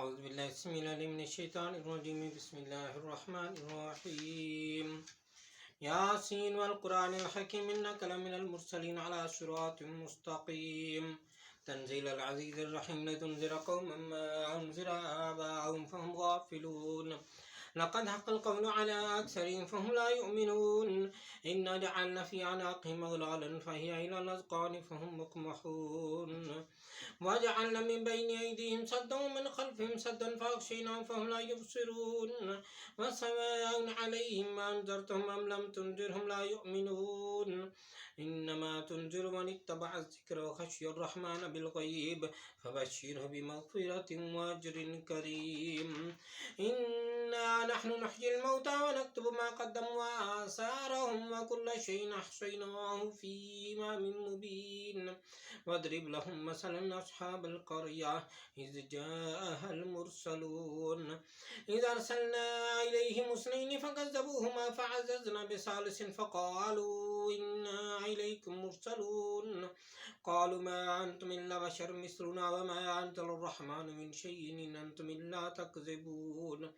أعوذ بالله السميع العليم من الشيطان الرجيم. بسم الله الرحمن الرحيم. ياسين والقرآن الحكيم إنك لمن المرسلين على صراط مستقيم. تنزيل العزيز الرحيم لتنذر قوما ما أنذر آباءهم فهم غافلون. لقد حق القول على أكثرهم فهم لا يؤمنون. إنا جعلنا في أعناقهم أغلالا فهي إلى الأذقان فهم مقمحون. وجعلنا من بين أيديهم سدا ومن خلفهم سدا فأغشيناهم فهم لا يبصرون. وسواء عليهم ما أنذرتهم أم لم تنذرهم لا يؤمنون. إنما تنذر من اتبع الذكر وخشي الرحمن بالغيب فبشره بمغفرة وأجر كريم. إنا نحن نحيي الموتى ونكتب ما قدموا وآثارهم وكل شيء أحصيناه في إمام مبين. واضرب لهم مثلا أصحاب القرية إذ جاءها المرسلون إذ أرسلنا إليهم اثنين فكذبوهما فعززنا بثالث فقالوا إنا إليكم مرسلون. قالوا ما أنتم إلا بشر مثلنا وما أنزل الرحمن من شيء إن أنتم إلا تكذبون.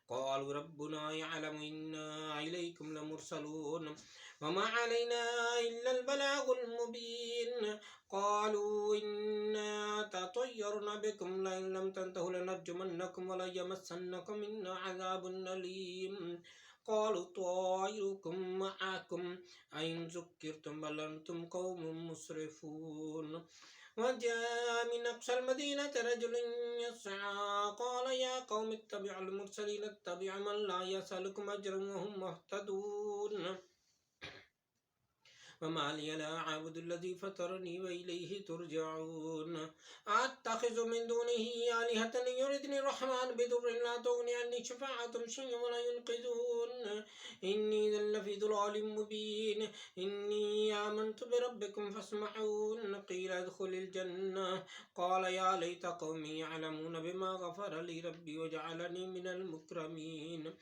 قالوا ربنا يعلم إنا إليكم لمرسلون وما علينا إلا البلاغ المبين. قالوا إنا تطيرنا بكم لئن لم تنتهوا لنرجمنكم وليمسنكم منا عذاب أليم. قالوا طائركم معكم أئن ذكرتم بل أنتم قوم مسرفون. وجاء من أقصى المدينة رجل يسعى قال يا قوم اتبعوا المرسلين اتبعوا من لا يسألكم أجرا وهم مهتدون. وما لي لا أعبد الذي فطرني وإليه ترجعون. أتخذ من دونه آلهة يردني الرحمن بضر لا تغني عني شفاعتهم شيئا ولا ينقذون. إني إذا لفي ضلال مبين. إني آمنت بربكم فاسمعون. قيل ادخل الجنة قال يا ليت قومي يعلمون بما غفر لي ربي وجعلني من المكرمين.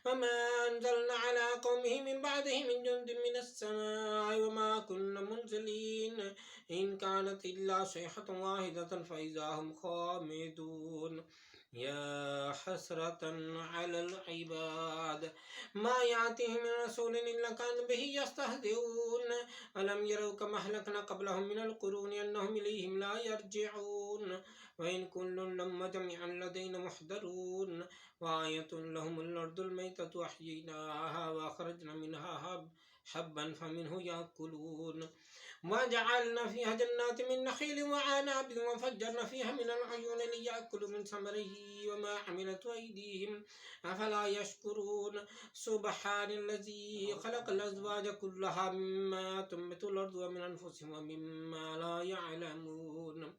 وما أنزلنا على قومه من بعده من جند من السماء وما كنا منزلين. إن كانت إلا صيحة واحدة فإذا هم خامدون. يا حسرة على العباد ما يأتيهم من رسول إلا كانوا به يستهزئون. ألم يروا كما أهلكنا قبلهم من القرون أنهم إليهم لا يرجعون. وإن كل لما جميعا لدينا محضرون. وآية لهم الأرض الميتة أحييناها وأخرجنا منها حبا فمنه يأكلون. وجعلنا فيها جنات من نخيل وعناب وفجرنا فيها من العيون ليأكلوا من ثمره وما عملت أيديهم أفلا يشكرون. سبحان الذي خلق الأزواج كلها مما تنبت الأرض ومن أنفسهم ومما لا يعلمون.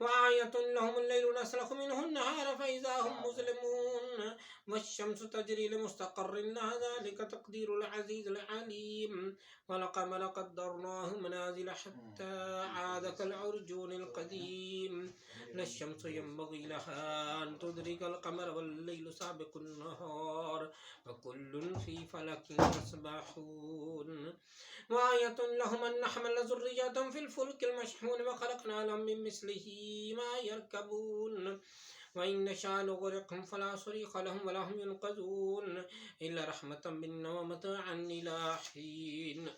وآية لهم الليل نسلخ منه النهار فإذا هم مظلمون. والشمس تجري لمستقر لها ذلك تقدير العزيز العليم. والقمر قدرناه منازل حتى عاد كالعرجون القديم. لا الشمس ينبغي لها أن تدرك القمر والليل سابق النهار وكل في فلك يسبحون. وآية لهم أن نحمل ذرية في الفلك المشحون وخلقنا لهم من مثله ما يركبون. وإن نشاء نغرقهم فلا صريخ لهم ولا هم ينقذون إلا رحمة منا ومتاعا إلى حين.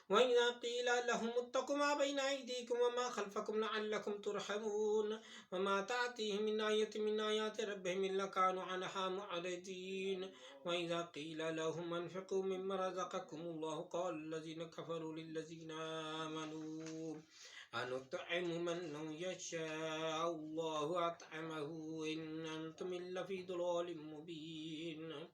وإذا قيل لهم اتقوا ما بين أيديكم وما خلفكم لعلكم ترحمون. وما تأتيهم من آية من آيات ربهم إلا كانوا عنها معرضين. وإذا قيل لهم انفقوا مما رزقكم الله قال الذين كفروا للذين آمنوا أنطعم من لو يشاء الله أطعمه إن أنتم إلا في ضلال مبين.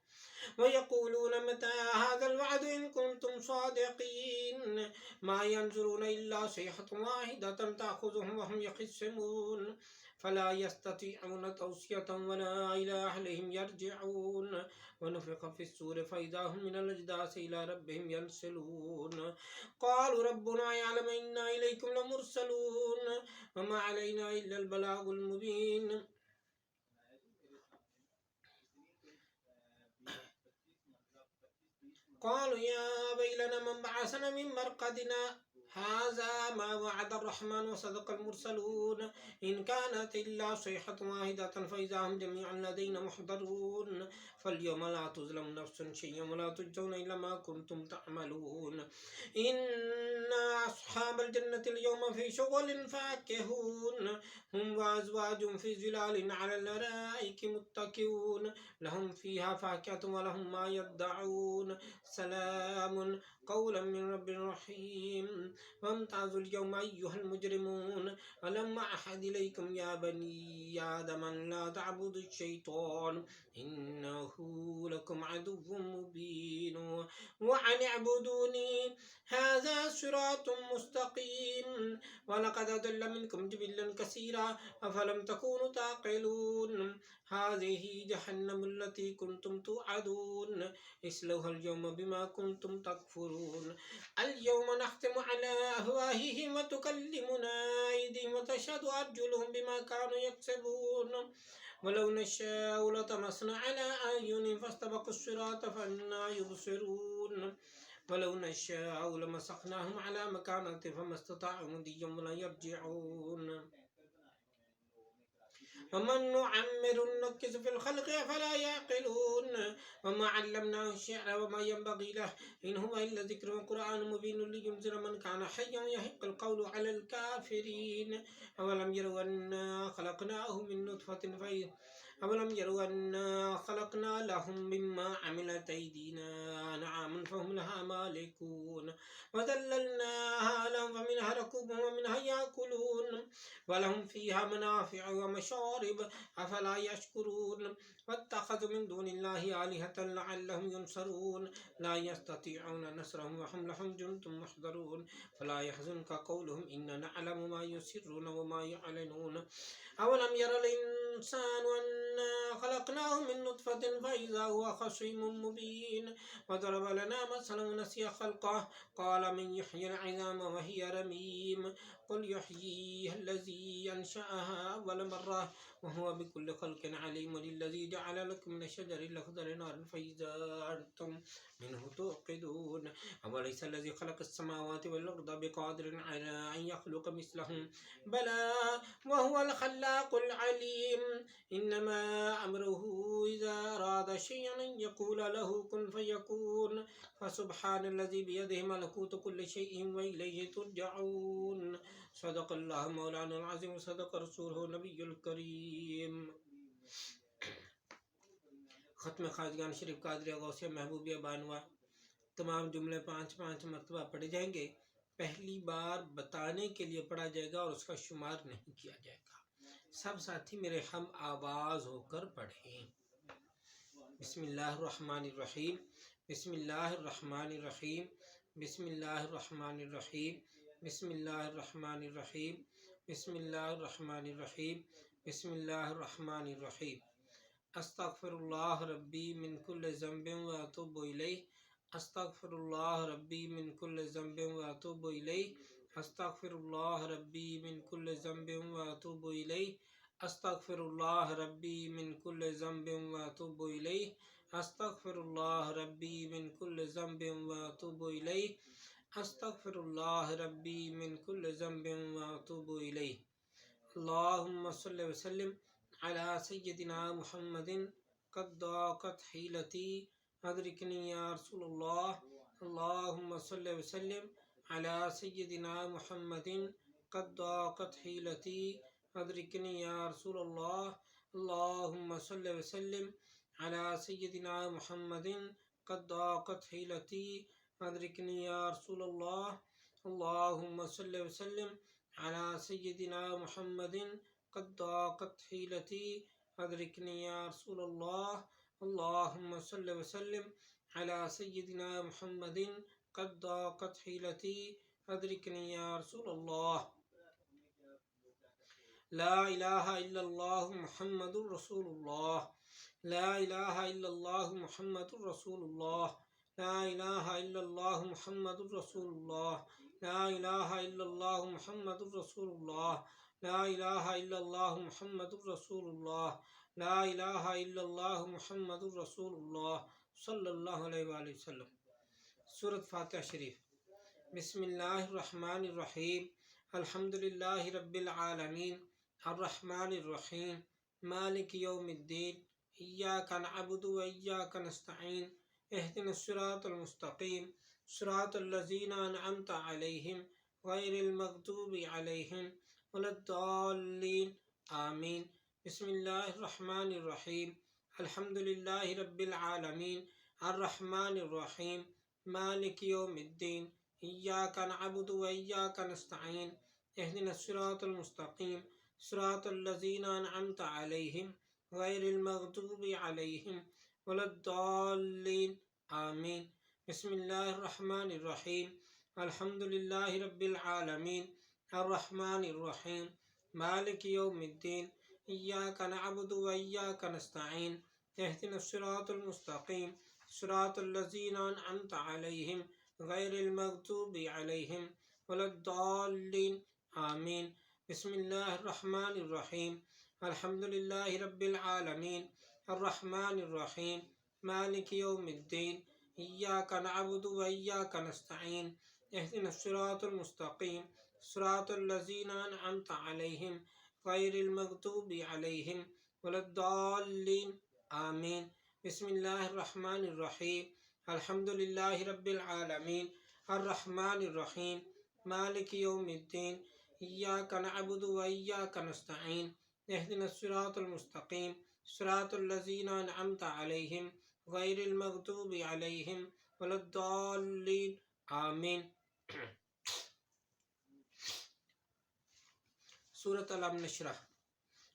ويقولون متى هذا الوعد إن كنتم صادقين. ما ينظرون إلا صيحة واحدة تأخذهم وهم يخصمون. فلا يستطيعون توصية ولا إلى أهلهم يرجعون. ونفخ في الصور فإذا هم من الأجداث إلى ربهم ينسلون. قالوا ربنا يعلم إنا إليكم لمرسلون وما علينا إلا البلاغ المبين. قالوا يا ويلنا من بعثنا من مرقدنا هذا ما وعد الرحمن وصدق المرسلون إن كانت إلا صيحة واحدة فإذا هم جميعا لدينا محضرون فاليوم لا تظلم نفس شيئا ولا تجزون إلا ما كنتم تعملون إن أصحاب الجنة اليوم في شغل فاكهون هم وأزواج في ظلال على الأرائك متكئون لهم فيها فاكهة ولهم ما يدعون سلام قولا من رب رحيم وامتازوا اليوم أيها المجرمون ألم أعهد إليكم يا بني آدم أن لا تعبدوا الشيطان إنه لكم عدو مبين وأن اعبدوني هذا صراط مستقيم ولقد أضل منكم جبلا كثيرا أفلم تكونوا تعقلون هذه جهنم التي كنتم توعدون اصلوها اليوم بما كنتم تكفرون اليوم نختم على أفواههم وتكلمنا أيديهم وتشهد أرجلهم بما كانوا يكسبون ولو نشاء لطمسنا على أعينهم فاستبقوا الصراط فأنى يبصرون ولو نشاء لمسخناهم على مكانتهم فما استطاعوا مضيا ولا يرجعون ومن نعمر نكس في الخلق فلا يعقلون وما علمناه الشعر وما ينبغي له إن هو إلا ذكر وقرآن مبين لينذر من كان حيا يحق القول على الكافرين أولم يروا أنا خلقناه من نطفة أولم يروا أنا خلقنا لهم مما عملت أيدينا أنعاما فهم لها مالكون وذللناها لهم فمنها ركوبهم ومنها يأكلون ولهم فيها منافع ومشارب أفلا يشكرون واتخذوا من دون الله آلهة لعلهم ينصرون لا يستطيعون نصرهم وهم لهم جند محضرون فلا يحزنك قولهم إنا نعلم ما يسرون وما يعلنون أولم ير الإنسان أنا خلقناه من نطفة فإذا هو خصيم مبين وضرب لنا مثلا ونسي خلقه قال من يحيي العظام وهي رميم قل يحييها الذي أنشأها أول مرة وهو بكل خلق عليم الذي جعل لكم من الشجر الأخضر نارا فإذا أنتم منه توقدون أوليس الذي خلق السماوات والأرض بقادر على أن يخلق مثلهم بلى وهو الخلاق العليم إنما أمره إذا أراد شيئا أن يقول له كن فيكون فسبحان الذي بيده ملكوت كل شيء وإليه ترجعون صدق الله مولانا العظيم وصدق رسوله النبي الكريم ख़त्म खाजगान शरीफ कादरिया गौसिया महबूबिया बानवा तमाम जुमले पाँच मरतबा पढ़े जाएंगे। पहली बार बताने के लिए पढ़ा जाएगा और उसका शुमार नहीं किया जाएगा। सब साथी मेरे हम आवाज़ होकर पढ़ें। बिस्मिल्लाहिर्रहमानिर्रहीम बिस्मिल्लाहिर्रहमानिर्रहीम बिस्मिल्लाहिर्रहमानिर्रहीम बिस्मिल्लाहिर्रहमानिर्रहीम बिस्मिल्लाहिर्रहमानिर्रहीम बिस्मिल्लाहिर्रहमानिर्रहीम अस्तगफिरुल्लाह रब्बी मिन कुल्लि ज़ंबिन व अतूबु इलैह अस्तगफिरुल्लाह रब्बी मिन कुल्लि ज़ंबिन व अतूबु इलैह अस्तगफिरुल्लाह रब्बी मिन कुल्लि ज़ंबिन व अतूबु इलैह अस्तगफिरुल्लाह रब्बी मिन कुल्लि ज़ंबिन व अतूबु इलैह अस्तगफिरुल्लाह रब्बी मिन कुल्लि ज़ंबिन व अतूबु इलैह अस्तगफिरुल्लाह रब्बी मिन कुल्लि ज़ंबिन व अतूबु इलैह अल्लाहुम्मा सल्लि व सल्लिम अला सय्यदिना मुहम्मदिन क़द दाक़त हीलती अदरिकनी या रसूलल्लाह अल्लाहुम्मा सल्लि व सल्लिम अला सय्यदिना मुहम्मदिन क़द दाक़त हीलती अदरिकनी या रसूलल्लाह अल्लाहुम्मा सल्लि व सल्लिम अला सय्यदिना मुहम्मदिन क़द दाक़त हीलती अदरिकनी या रसूलल्लाह अल्लाहुम्मा सल्लि व सल्लिम अला सय्यदिना मुहम्मदिन क़द दाक़त हीलती अदरिकनी या रसूलल्लाह अल्लाहुम्मा सल्लि व सल्लिम अला सय्यदिना मुहम्मदिन क़द दाक़त हीलती अदरिकनी या रसूलल्लाह ला इलाहा इल्लल्लाह मुहम्मदुर रसूलुल्लाह ला इलाहा इल्लल्लाह मुहम्मदुर रसूलुल्लाह ला इलाहा इल्लल्लाह मुहम्मदुर रसूलुल्लाह ला इलाहा इल्लल्लाह मुहम्मदुर रसूलुल्लाह ला इलाहा इल्लल्लाह मुहम्मदुर रसूलुल्लाह ला इलाहा इल्लल्लाह मुहम्मदुर रसूलुल्लाह सल्लल्लाहु अलैहि वसल्लम। सूरत फातिहा शरीफ। बिस्मिल्लाहिर्रहमानिर्रहीम। अल्हम्दुलिल्लाहि रब्बिल आलमीन अर्रहमानिर्रहीम मालिकि यौमिद्दीन इय्याका नअबुदु व इय्याका नस्तईन इहदिनस सिरातल मुस्तकीम सिरातल लज़ीना अनअमता अलैहिम गैरिल मग़दूबि अलैहिम वलद्दाल्लीन आमीन। बिस्मिल्लाहिर्रहमानिर्रहीम। अल्हम्दुलिल्लाहि रब्बिल आलमीन अर्रहमानिर्रहीम मालिकि यौमिद्दीन इय्याका नअबुदु व इय्याका नस्तईन इहदिनस सिरातल मुस्तकीम सिरातल लज़ीना अनअमता अलैहिम गैरिल मग़दूबि अलैहिम वलद्दाल्लीन आमीन। बिस्मिल्लाहिर्रहमानिर्रहीम। अल्हम्दुलिल्लाहि रब्बिल आलमीन अर्रहमानिर्रहीम मालिकि यौमिद्दीन इय्याका नअबुदु व इय्याका नस्तईन इहदिनस सिरातल मुस्तकीम सिरातल लज़ीना अनअमता अलैहिम गैरिल मग़दूबि अलैहिम वलद्दाल्लीन आमीन। बिस्मिल्लाहिर्रहमानिर्रहीम। अल्हम्दुलिल्लाहि रब्बिल आलमीन अर्रहमानिर्रहीम मालिकि यौमिद्दीन इय्याका नअबुदु व इय्याका नस्तईन इहदिनस सिरातल मुस्तकीम सिरातल लज़ीना अनअमता अलैहिम गैरिल मग़दूबि अलैहिम वलद्दाल्लीन आमीन। बिस्मिल्लाहिर्रहमानिर्रहीम। अल्हम्दुलिल्लाहि रब्बिल आलमीन अर्रहमानिर्रहीम मालिकि यौमिद्दीन इय्याका नअबुदु व इय्याका नस्तईन इहदिनस सिरातल मुस्तकीम सिरातल लज़ीना अनअमता अलैहिम गैरिल मग़दूबि अलैहिम वलद्दाल्लीन आमीन। सूरत अलम नशरह।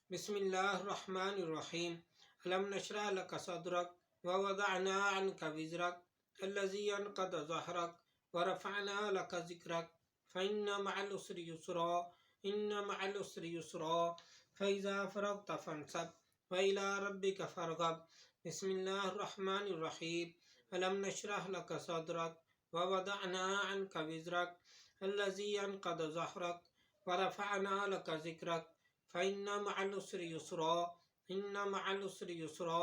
बिस्मिल्लाहिर्रहमानिर्रहीम। अलम नशरह लक सदरक व वदअना अन्का विज़रक अल्लज़ी अनक़द ज़हरक व रफ़अना लक ज़िक्रक फ़इन्न मअल उसरि युस्रा इन्न मअल उसरि युस्रा फ़इज़ा फ़रग़त फ़ंसब व इला रब्बिक फ़रग़ब। बिस्मिल्लाहिर्रहमानिर्रहीम। अलम नशरह लक सदरक व वदअना अन्का विज़रक अल्लज़ी अनक़द ज़हरक व रफ़अना लक ज़िक्रक फ़इन्न मअल उसरि युस्रा इन्न मअल उसरि युस्रा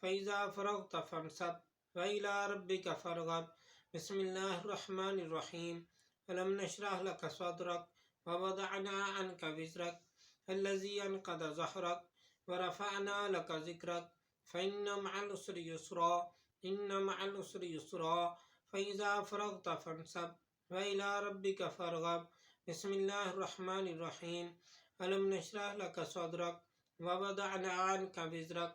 फ़इज़ा फ़रग़त फ़ंसब व इला रब्बिक फ़रग़ब। बिस्मिल्लाहिर्रहमानिर्रहीम। अलम नशरह लक सदरक व वदअना अन्का विज़रक अल्लज़ी अनक़द ज़हरक व रफ़अना लक ज़िक्रक फ़इन्न मअल उसरि युस्रा इन्न मअल उसरि युस्रा फ़इज़ा फ़रग़त फ़ंसब व इला रब्बिक फ़रग़ब। बिस्मिल्लाहिर्रहमानिर्रहीम। अलम नशरह लक सदरक व वदअना अन्का विज़रक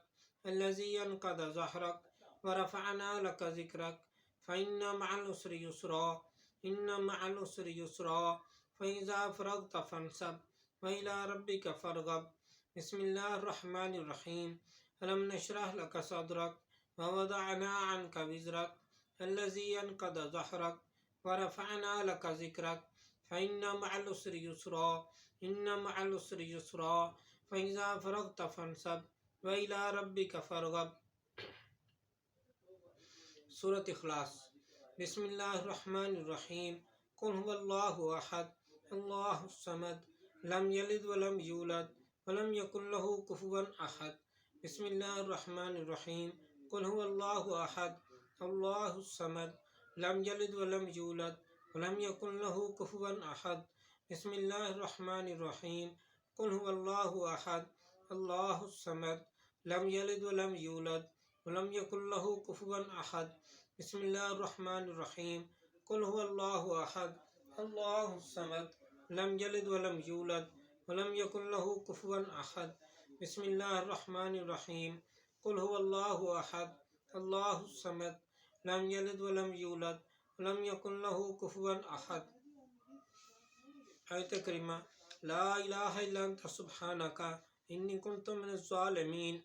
अल्लज़ी अनक़द ज़हरक व रफ़अना लक ज़िक्रक फ़इन्न मअल उसरि युस्रा इन्न मअल उसरि युस्रा फ़इज़ा फ़रग़त फ़ंसब व इला रब्बिक फ़रग़ब। बिस्मिल्लाहिर्रहमानिर्रहीम। अलम नशरह लक सदरक व वदअना अन्का विज़रक अल्लज़ी अनक़द ज़हरक व रफ़अना लक ज़िक्रक फ़इन्न मअल उसरि युस्रा इन्न मअल उसरि युस्रा फ़इज़ा फ़रग़त फ़ंसब व इला रब्बिक फ़रग़ब। सूरत इखलास। बिस्मिल्लाहिर्रहमानिर्रहीम। कुल हुवल्लाहु अहद अल्लाहुस समद लम यलिद व लम यूलद व लम यकुल लहू कुफुवन अहद। बिस्मिल्लाहिर्रहमानिर्रहीम। कुल हुवल्लाहु अहद अल्लाहुस समद लम यलिद व लम यूलद व लम यकुल लहू कुफुवन अहद। बिस्मिल्लाहिर्रहमानिर्रहीम। कुल हुवल्लाहु अहद अल्लाहुस समद लम यलिद व लम यूलद व लम यकुल लहू कुफुवन अहद। बिस्मिल्लाहिर्रहमानिर्रहीम। कुल हुवल्लाहु अहद अल्लाहुस समद लम यलिद व लम यूलद व लम यकुल लहू कुफुवन अहद। बिस्मिल्लाहिर्रहमानिर्रहीम। कुल हुवल्लाहु अहद अल्लाहुस समद लम यलिद व लम यूलद व लम यकुल लहू कुफुवन अहद। आयत करीमा। ला इलाहा इल्ला अंता सुब्हानका इन्नी कुन्तु मिनज़ ज़ालिमीन।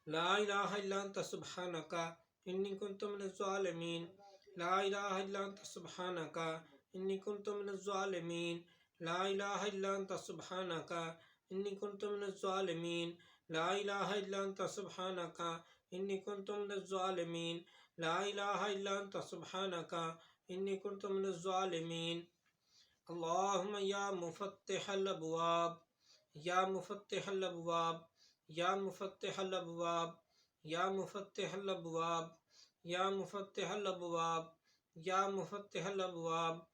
ला इलाहा इल्ला अंता सुब्हानका इन्नी कुन्तु मिनज़ ज़ालिमीन। ला इलाहा इल्ला अंता सुब्हानका इन्नी कुन्तु मिनज़ ज़ालिमीन। ला इलाहा इल्ला अंता सुब्हानका इन्नी कुन्तु मिनज़ ज़ालिमीन। ला इलाहा इल्ला अंता सुब्हानका इन्नी कुन्तु मिनज़ ज़ालिमीन। ला इलाहा इल्ला अंता सुब्हानका इन्नी कुन्तु मिनज़ ज़ालिमीन। अल्लाहुम्मा या मुफ़त्तिहल अबवाब या मुफ़त्तिहल अबवाब या मुफ़त्तिहल अबवाब या मुफ़त्तिहल अबवाब या मुफ़त्तिहल अबवाब या मुफत्तिहल अबवाब,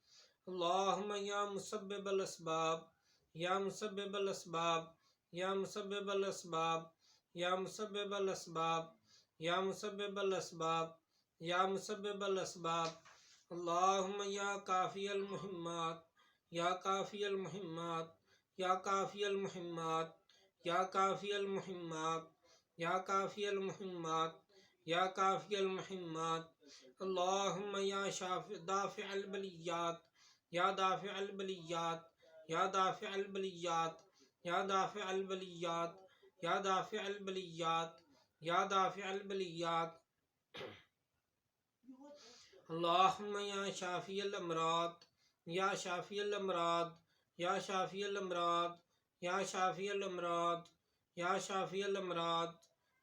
अल्लाहुम्मा या मुसब्बिबल अस्बाब, या मुसब्बिबल अस्बाब, या मुसब्बिबल अस्बाब, या मुसब्बिबल अस्बाब, या मुसब्बिबल अस्बाब, या मुसब्बिबल अस्बाब, अल्लाहुम्मा या काफियल मुहिम्मात, या काफियल मुहिम्मात, या काफियल मुहिम्मात, या काफियल मुहिम्मात, या काफियल मुहिम्मात, या काफियल मुहिम्मात, अल्लाहुम्मा या दाफ़िअल बलियात, या दाफ़िअल बलियात, या दाफ़िअल बलियात, या दाफ़िअल बलियात, या दाफ़िअल बलियात, या दाफ़िअल बलियात, अल्लाहुम्मा या शाफ़िअल अमराद, या शाफ़िअल अमराद, या शाफ़िअल अमराद, या शाफ़िअल अमराद, या शाफ़िअल अमराद,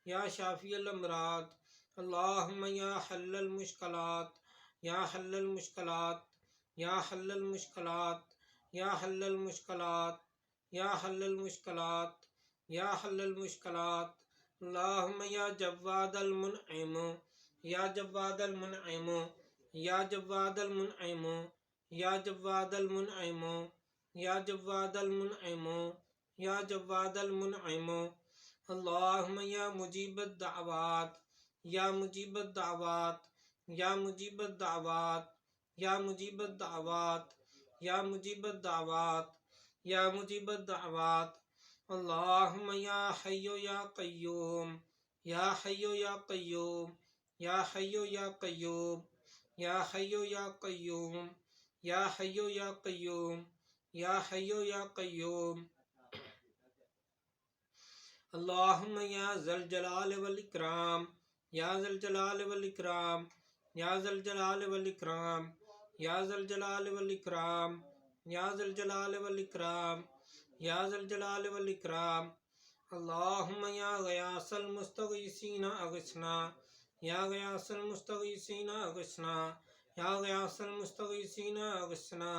या शाफ़िअल अमराद, अल्लाहुम्मा या हल्लल मुश्किलात, या हल्लल मुश्किलात, या हल्लल मुश्किलात, या हल्लल मुश्किलात, या हल्लल मुश्किलात, या हल्लल मुश्किलात, अल्लाहुम्मा या जव्वादल मुनइम, या जव्वादल मुनइम, या जव्वादल मुनइम, या जव्वादल मुनइम, या जव्वादल मुनइम, या जव्वादल मुनइम, अल्लाहुम्मा या मुजीबद दावात, या मुजीबद दावात, या मुजीबद दावात, या मुजीबद दावात, या मुजीबद दावात, या मुजीबद दावात, अल्लाहुम्मा या हय्यो या क़य्यूम, या हय्यो या क़य्यूम, या हय्यो या क़य्यूम, या हय्यो या क़य्यूम, या हय्यो या क़य्यूम, या हय्यो या क़य्यूम, अल्लाहुम्मा या ज़ल जलाल वल इकराम, या ज़ल जलाल वल इकराम, या ज़ल जलाल वल इकराम, या ज़ल जलाल वल इकराम, या ज़ल जलाल वल इकराम, या ज़ल जलाल वल इकराम, अल्लाहुम्मा या गयासल मुस्तगीसीना अगसना, या गयासल मुस्तगीसीना अगसना, या गयासल मुस्तगीसीना अगसना,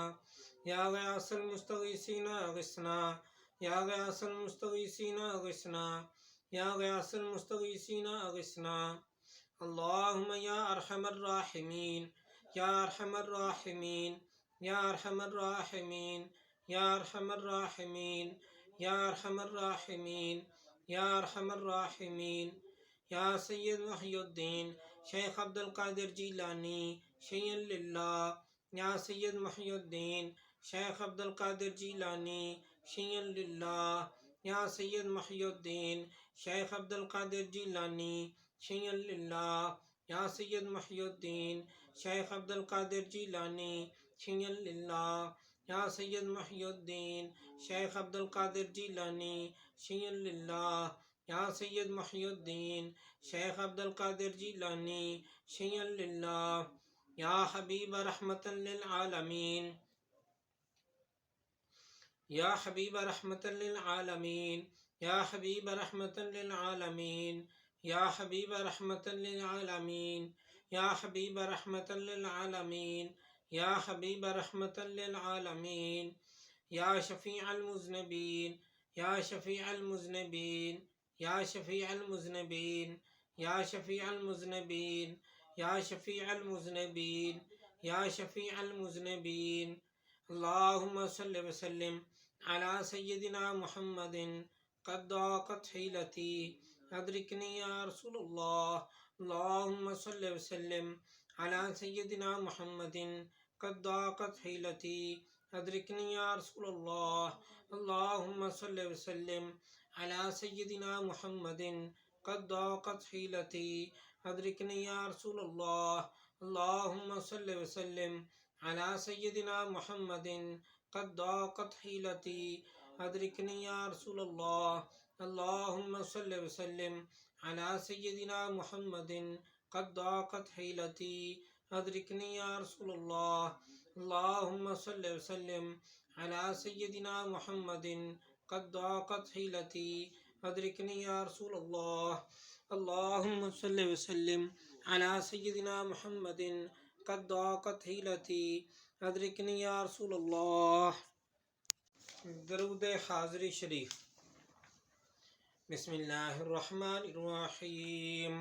या गयासल मुस्तगीसीना अगसना, या गयासल मुस्तगीसीना अगसना, या गयासल मुस्तगीसीना अगसना, अल्लाहुम्मा या अरहमर राहिमीन, या अरहमर राहिमीन, या अरहमर राहिमीन, या अरहमर राहिमीन, या अरहमर राहिमीन, या अरहमर राहिमीन, या सय्यद मुहियुद्दीन शेख अब्दुल कादिर जीलानी शय्यन लिल्लाह, या सय्यद मुहियुद्दीन शेख अब्दुल कादिर जीलानी शय्यन लिल्लाह, या सय्यद मुहियुद्दीन शेख अब्दुल कादिर जीलानी शय्यन लिल्लाह, या सय्यद मुहियुद्दीन शेख अब्दुल कादिर जीलानी शय्यन लिल्लाह, या सय्यद मुहियुद्दीन शेख अब्दुल कादिर जीलानी शय्यन लिल्लाह, या सय्यद मुहियुद्दीन शेख अब्दुल कादिर जीलानी शय्यन लिल्लाह, या हबीब रहमतन लिल आलमीन, या हबीब रहमतन लिल आलमीन, या हबीब रहमतन लिल आलमीन, या हबीब रहमतन लिल आलमीन, या हबीब रहमतन लिल आलमीन, या हबीब रहमतन लिल आलमीन, या शफ़ीअल मुज़निबीन, या शफ़ीअल मुज़निबीन, या शफ़ीअल मुज़निबीन, या शफ़ीअल मुज़निबीन, या शफ़ीअल मुज़निबीन, या शफ़ीअल मुज़निबीन, अल्लाहुम्मा सल्लि व सल्लिम अला सय्यदिना मुहम्मदिन क़द ज़ाक़त हिलती अदरिकनी या रसूलल्लाह, अल्लाहुम्मा सल्लि व सल्लिम अला सय्यदिना मुहम्मदिन क़द ज़ाक़त हिलती अदरिकनी या रसूलल्लाह, अल्लाहुम्मा सल्लि व सल्लिम अला सय्यदिना मुहम्मदिन क़द ज़ाक़त हिलती अदरिकनी या रसूलल्लाह, अल्लाहुम्मा सल्लि व सल्लिम अला सय्यदिना मुहम्मदिन क़द ज़ाक़त हिलती अदरिकनी या रसूलल्लाह, अल्लाहुम्मा सल्लि व सल्लिम अला सय्यदिना मुहम्मदिन क़द ज़ाक़त हिलती अदरिकनी या रसूलल्लाह, अल्लाहुम्मा सल्लि व सल्लिम अला सय्यदिना मुहम्मदिन क़द ज़ाक़त हिलती अदरिकनी या रसूलल्लाह, अल्लाहुम्मा सल्लि व सल्लिम अला सय्यदिना मुहम्मदिन क़द ज़ाक़त हिलती अदरिकनी या रसूलल्लाह। दरूद हाज़िरी शरीफ। बिस्मिल्लाहिर्रहमानिर्रहीम।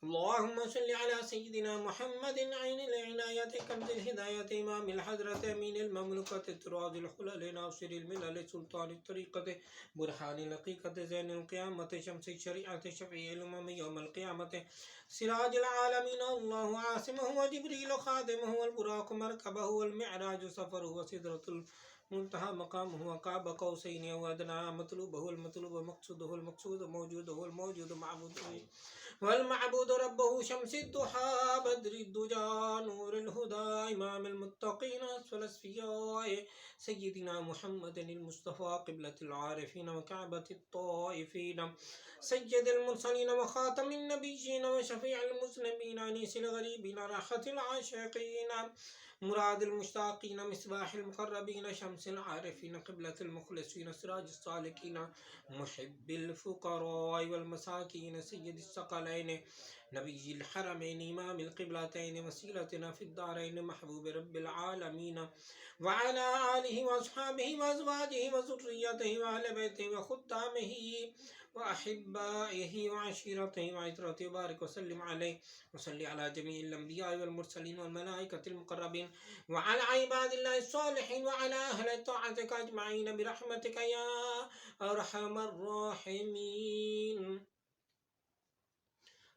اللهم صل على سيدنا محمد عين العناية كنز الهداية إمام الحضرة أمين المملكة تراج الحلل ناصر الملل سلطان الطريقة برهان الحقيقة زين القيامة شمس الشريعة شفيع الأمم يوم القيامة سراج العالمين الله عاصمه وجبريل خادمه والبراق مركبه والمعراج سفره وسدرة منتهى مقامه وقاب قوسين أو أدنى مطلوبه المطلوب مقصوده المقصود موجوده الموجود معبوده والمعبود ربه شمس الضحى بدر الدجى نور الهدى إمام المتقين أسفل الأسفياء سيدنا محمد المصطفى قبلة العارفين وكعبة الطائفين سيد المرسلين وخاتم النبيين وشفيع المسلمين أنيس الغريبين راحة العاشقين مراد المشتاقين مصباح المقربين شمس العارفين قبلة المخلصين سراج السالكين محب الفقراء والمساكين سيد الثقلين نبي الحرمين إمام القبلتين وسيلتنا في الدارين محبوب رب العالمين وعلى آله وأصحابه وأزواجه وذريته وأهل بيته وخدامه وأحبائه وعشيرته وعترته وبارك وسلم عليه وصلي على جميع الأنبياء والمرسلين والملائكة المقربين وعلى عباد الله الصالحين وعلى أهل طاعتك أجمعين برحمتك يا أرحم الراحمين.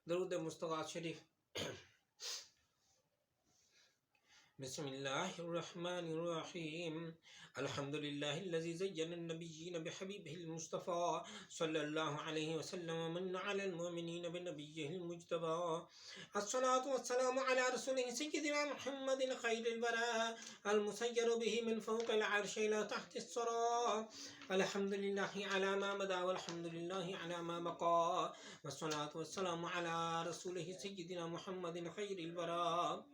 درود مصطفى شريف. بسم الله الرحمن الرحيم. الحمد لله الذي زين النبيين بحبيبه المصطفى صلى الله عليه وسلم ومن على المؤمنين بنبيه المجتبى. الصلاة والسلام على رسوله سيدنا محمد خير البراء المسير به من فوق العرش إلى تحت الثرى. الحمد لله على ما مدى والحمد لله على ما بقى والصلاة والسلام على رسوله سيدنا محمد خير البراء.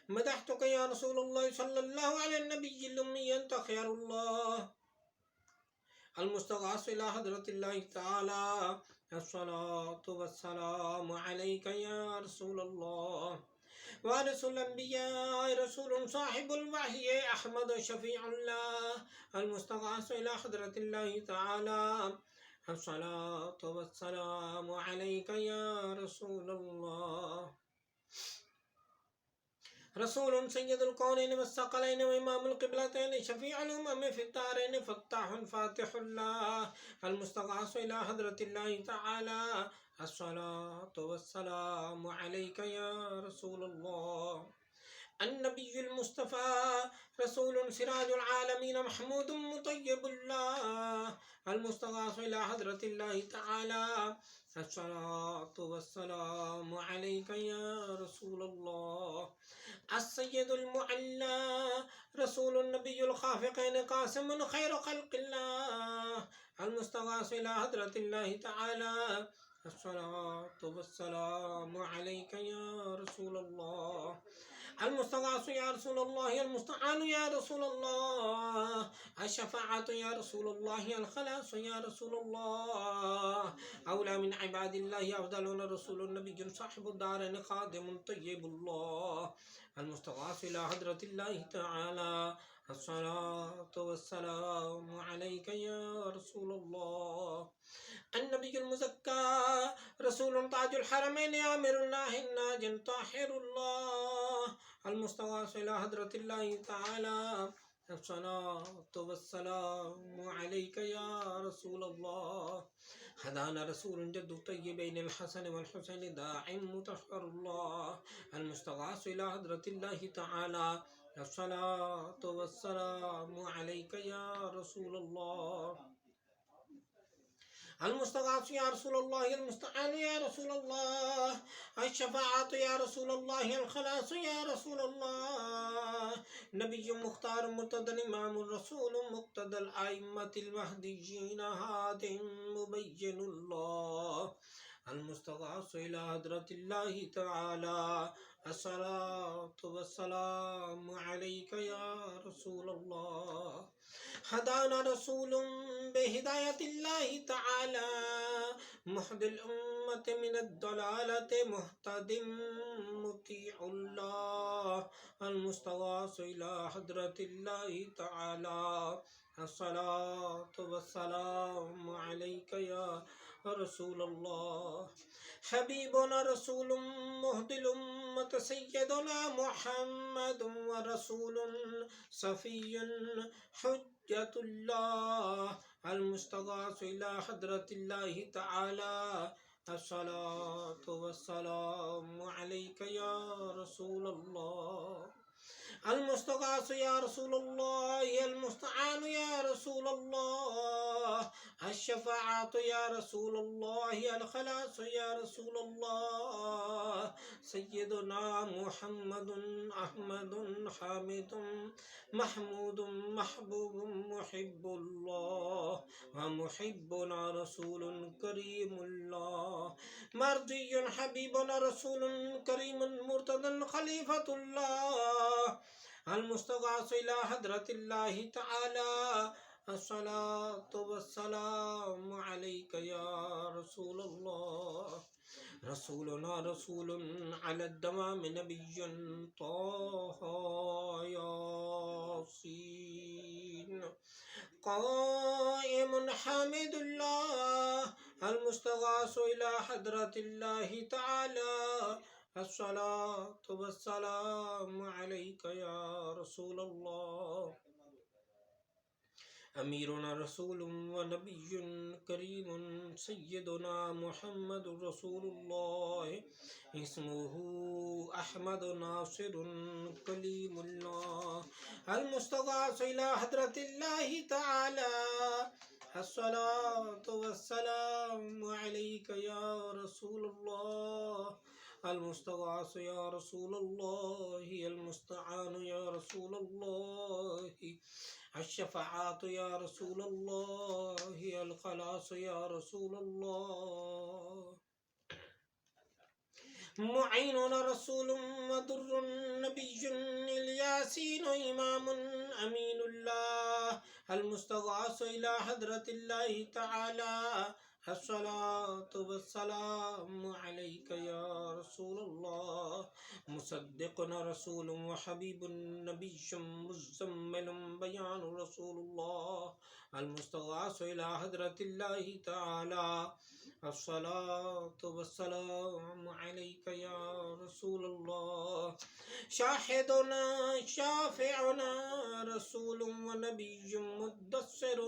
مدحتك يا رسول الله صلى الله على النبي الأمي أنت خير الله المستغاث إلى حضرة الله تعالى. الصلاة والسلام عليك يا رسول الله ورسول الأنبياء رسول صاحب الوحي أحمد شفيع الله المستغاث إلى حضرة الله تعالى. الصلاة والسلام عليك يا رسول الله رسول سيد الكونين والثقلين وإمام القبلتين شفيع الأمم في الدارين فتاح فاتح الله المستغاث إلى حضرة الله تعالى. الصلاة والسلام عليك يا رسول الله النبي المصطفى رسول سراج العالمين محمود مطيب الله المستغاث إلى حضرة الله تعالى. الصلاة والسلام عليك يا رسول الله السيد المعلى رسول النبي الخافقين قاسم خير خلق الله المستغاث إلى حضرة الله تعالى. الصلاة والسلام عليك يا رسول الله المستغاث يا رسول الله المستعان يا رسول الله الشفاعة يا رسول الله الخلاص يا رسول الله أولى من عباد الله أفضل رسول النبي صاحب الدارين خادم طيب الله المستغاث إلى حضرة الله تعالى. الصلاة والسلام عليك يا رسول الله النبي المزكى رسول تاج الحرمين آمر الله الناج طاهر الله المستغاث إلى حضرة الله تعالى. الصلاة والسلام عليك يا رسول الله هدانا رسول جد الطيبين الحسن والحسين داع مطهر الله المستغاث إلى حضرة الله تعالى. الصلاة والسلام عليك يا رسول الله المستغاث يا رسول الله المستعان يا رسول الله الشفاعة يا رسول الله الخلاص يا رسول الله نبي مختار مرتضى إمام الرسول مقتدى الأئمة المهديين هاد مبين الله المستغاث إلى حضرة الله تعالى. الصلاة والسلام عليك يا رسول الله هدانا رسول بهداية الله تعالى محد الأمة من الضلالة مهتد مطيع الله المستغاث إلى حضرة الله تعالى. الصلاة والسلام عليك يا رسول الله. حبيبنا رسول مهدي الأمة سيدنا محمد ورسول صفي حجة الله المستغاث إلى حضرة الله تعالى. الصلاة والسلام عليك يا رسول الله. المستغاث يا رسول الله، المستعان يا رسول الله، الشفاعة يا رسول الله، الخلاص يا رسول الله. سيدنا محمد أحمد حامد محمود محبوب محب الله ومحبنا رسول كريم الله. مرضي حبيبنا رسول كريم مرتضى خليفة الله المستغاث إلى حضرة الله تعالى. الصلاة والسلام عليك يا رسول الله. رسولنا رسول على الدوام نبي طه ياسين قائم حامد الله المستغاث إلى حضرة الله تعالى. الصلاة والسلام عليك يا رسول الله. أميرنا رسول ونبي كريم سيدنا محمد رسول الله اسمه أحمد ناصر كليم الله المستغاث إلى حضرة الله تعالى. الصلاة والسلام عليك يا رسول الله. المستغاث يا رسول الله، المستعان يا رسول الله، الشفاعات يا رسول الله، الخلاص يا رسول الله. معيننا رسول ودر نبي الياسين إمام أمين الله المستغاث إلى حضرة الله تعالى. الصلاة والسلام عليك يا رسول الله. مصدقنا رسول وحبيب نبي مزمل بيان رسول الله المستغاث إلى حضرة الله تعالى. الصلاة والسلام عليك يا رسول الله. شاهدنا شافعنا رسول ونبي مدثر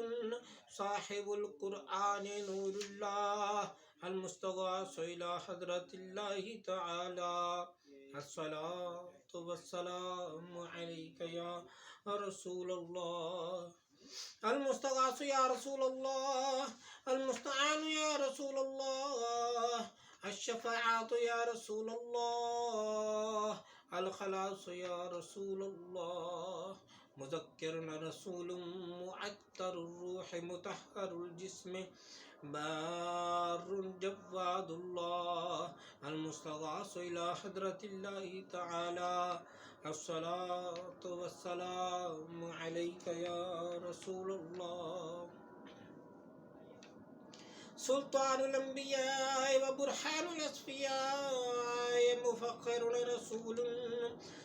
صاحب القرآن نور الله المستغاث إلى حضرة الله تعالى. الصلاة والسلام عليك يا رسول الله. المستغاث يا رسول الله، المستعان يا رسول الله، الشفاعة يا رسول الله، الخلاص يا رسول الله. مذكرنا رسول معطر الروح مطهر الجسم بار جواد الله المستغاث إلى حضرة الله تعالى. الصلاة والسلام عليك يا رسول الله. سلطان الأنبياء وبرهان الأصفياء مفخر رسول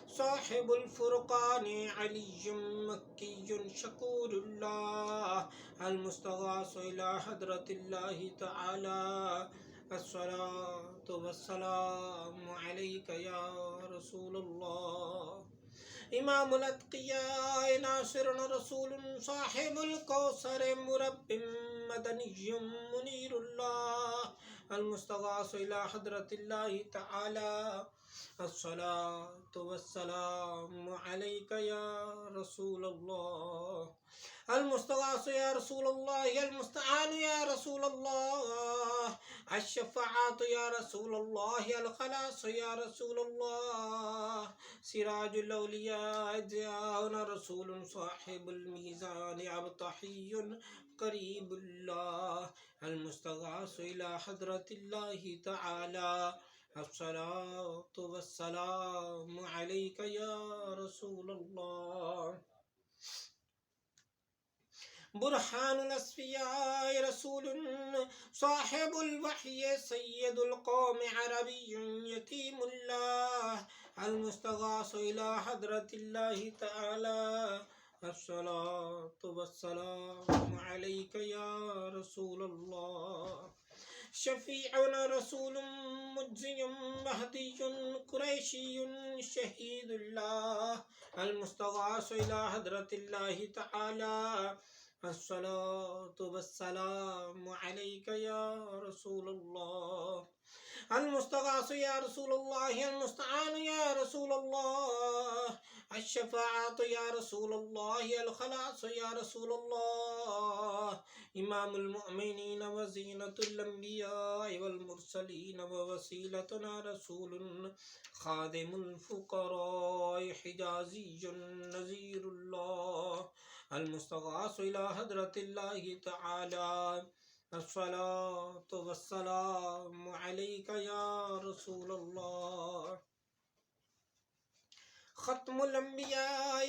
صاحب الفرقان علي مكي شكور الله المستغاث إلى حضرة الله تعالى. الصلاة والسلام عليك يا رسول الله. إمام الأتقياء ناصر رسول صاحب الكوثر مرب مدني منير الله المستغاث إلى حضرة الله تعالى. الصلاة والسلام عليك يا رسول الله. المستغاث يا رسول الله، المستعان يا رسول الله، الشفاعة يا رسول الله، الخلاص يا رسول الله. سراج الأولياء جاءنا رسول صاحب الميزان أبطحي قريب الله المستغاث إلى حضرة الله تعالى. الصلاة والسلام عليك يا رسول الله. برهان الأصفياء رسول صاحب الوحي سيد القوم عربي يتيم الله المستغاث إلى حضرة الله تعالى. अस्सलातु वस्सलामु अलैका या रसूल अल्लाह। शफीउना रसूलुम मुज्जियुम महदियुन कुरैशियुन शहीदुल्लाह अल मुस्तगास इला हदरतिल्लाहि तआला। अस्सलातु वस्सलामु अलैका या रसूलल्लाह। अल मुस्तगास या रसूलल्लाह अल मुस्तआन या रसूलल्लाह। अश्शफाअतु या रसूलल्लाह अल खलास या रसूलल्लाह। इमामुल मुमिनीन व ज़ीनतुल अंबिया वल मुरसलीन व वसीलतुना रसूलुन खादिमुल फुकरा हिजाज़ियुन नज़ीरुल्लाह अल मुस्तगास इला हदरतिल्लाहि तआला। अस्सलातु वस्सलामु अलैका या रसूलल्लाह। खत्मुल अंबिया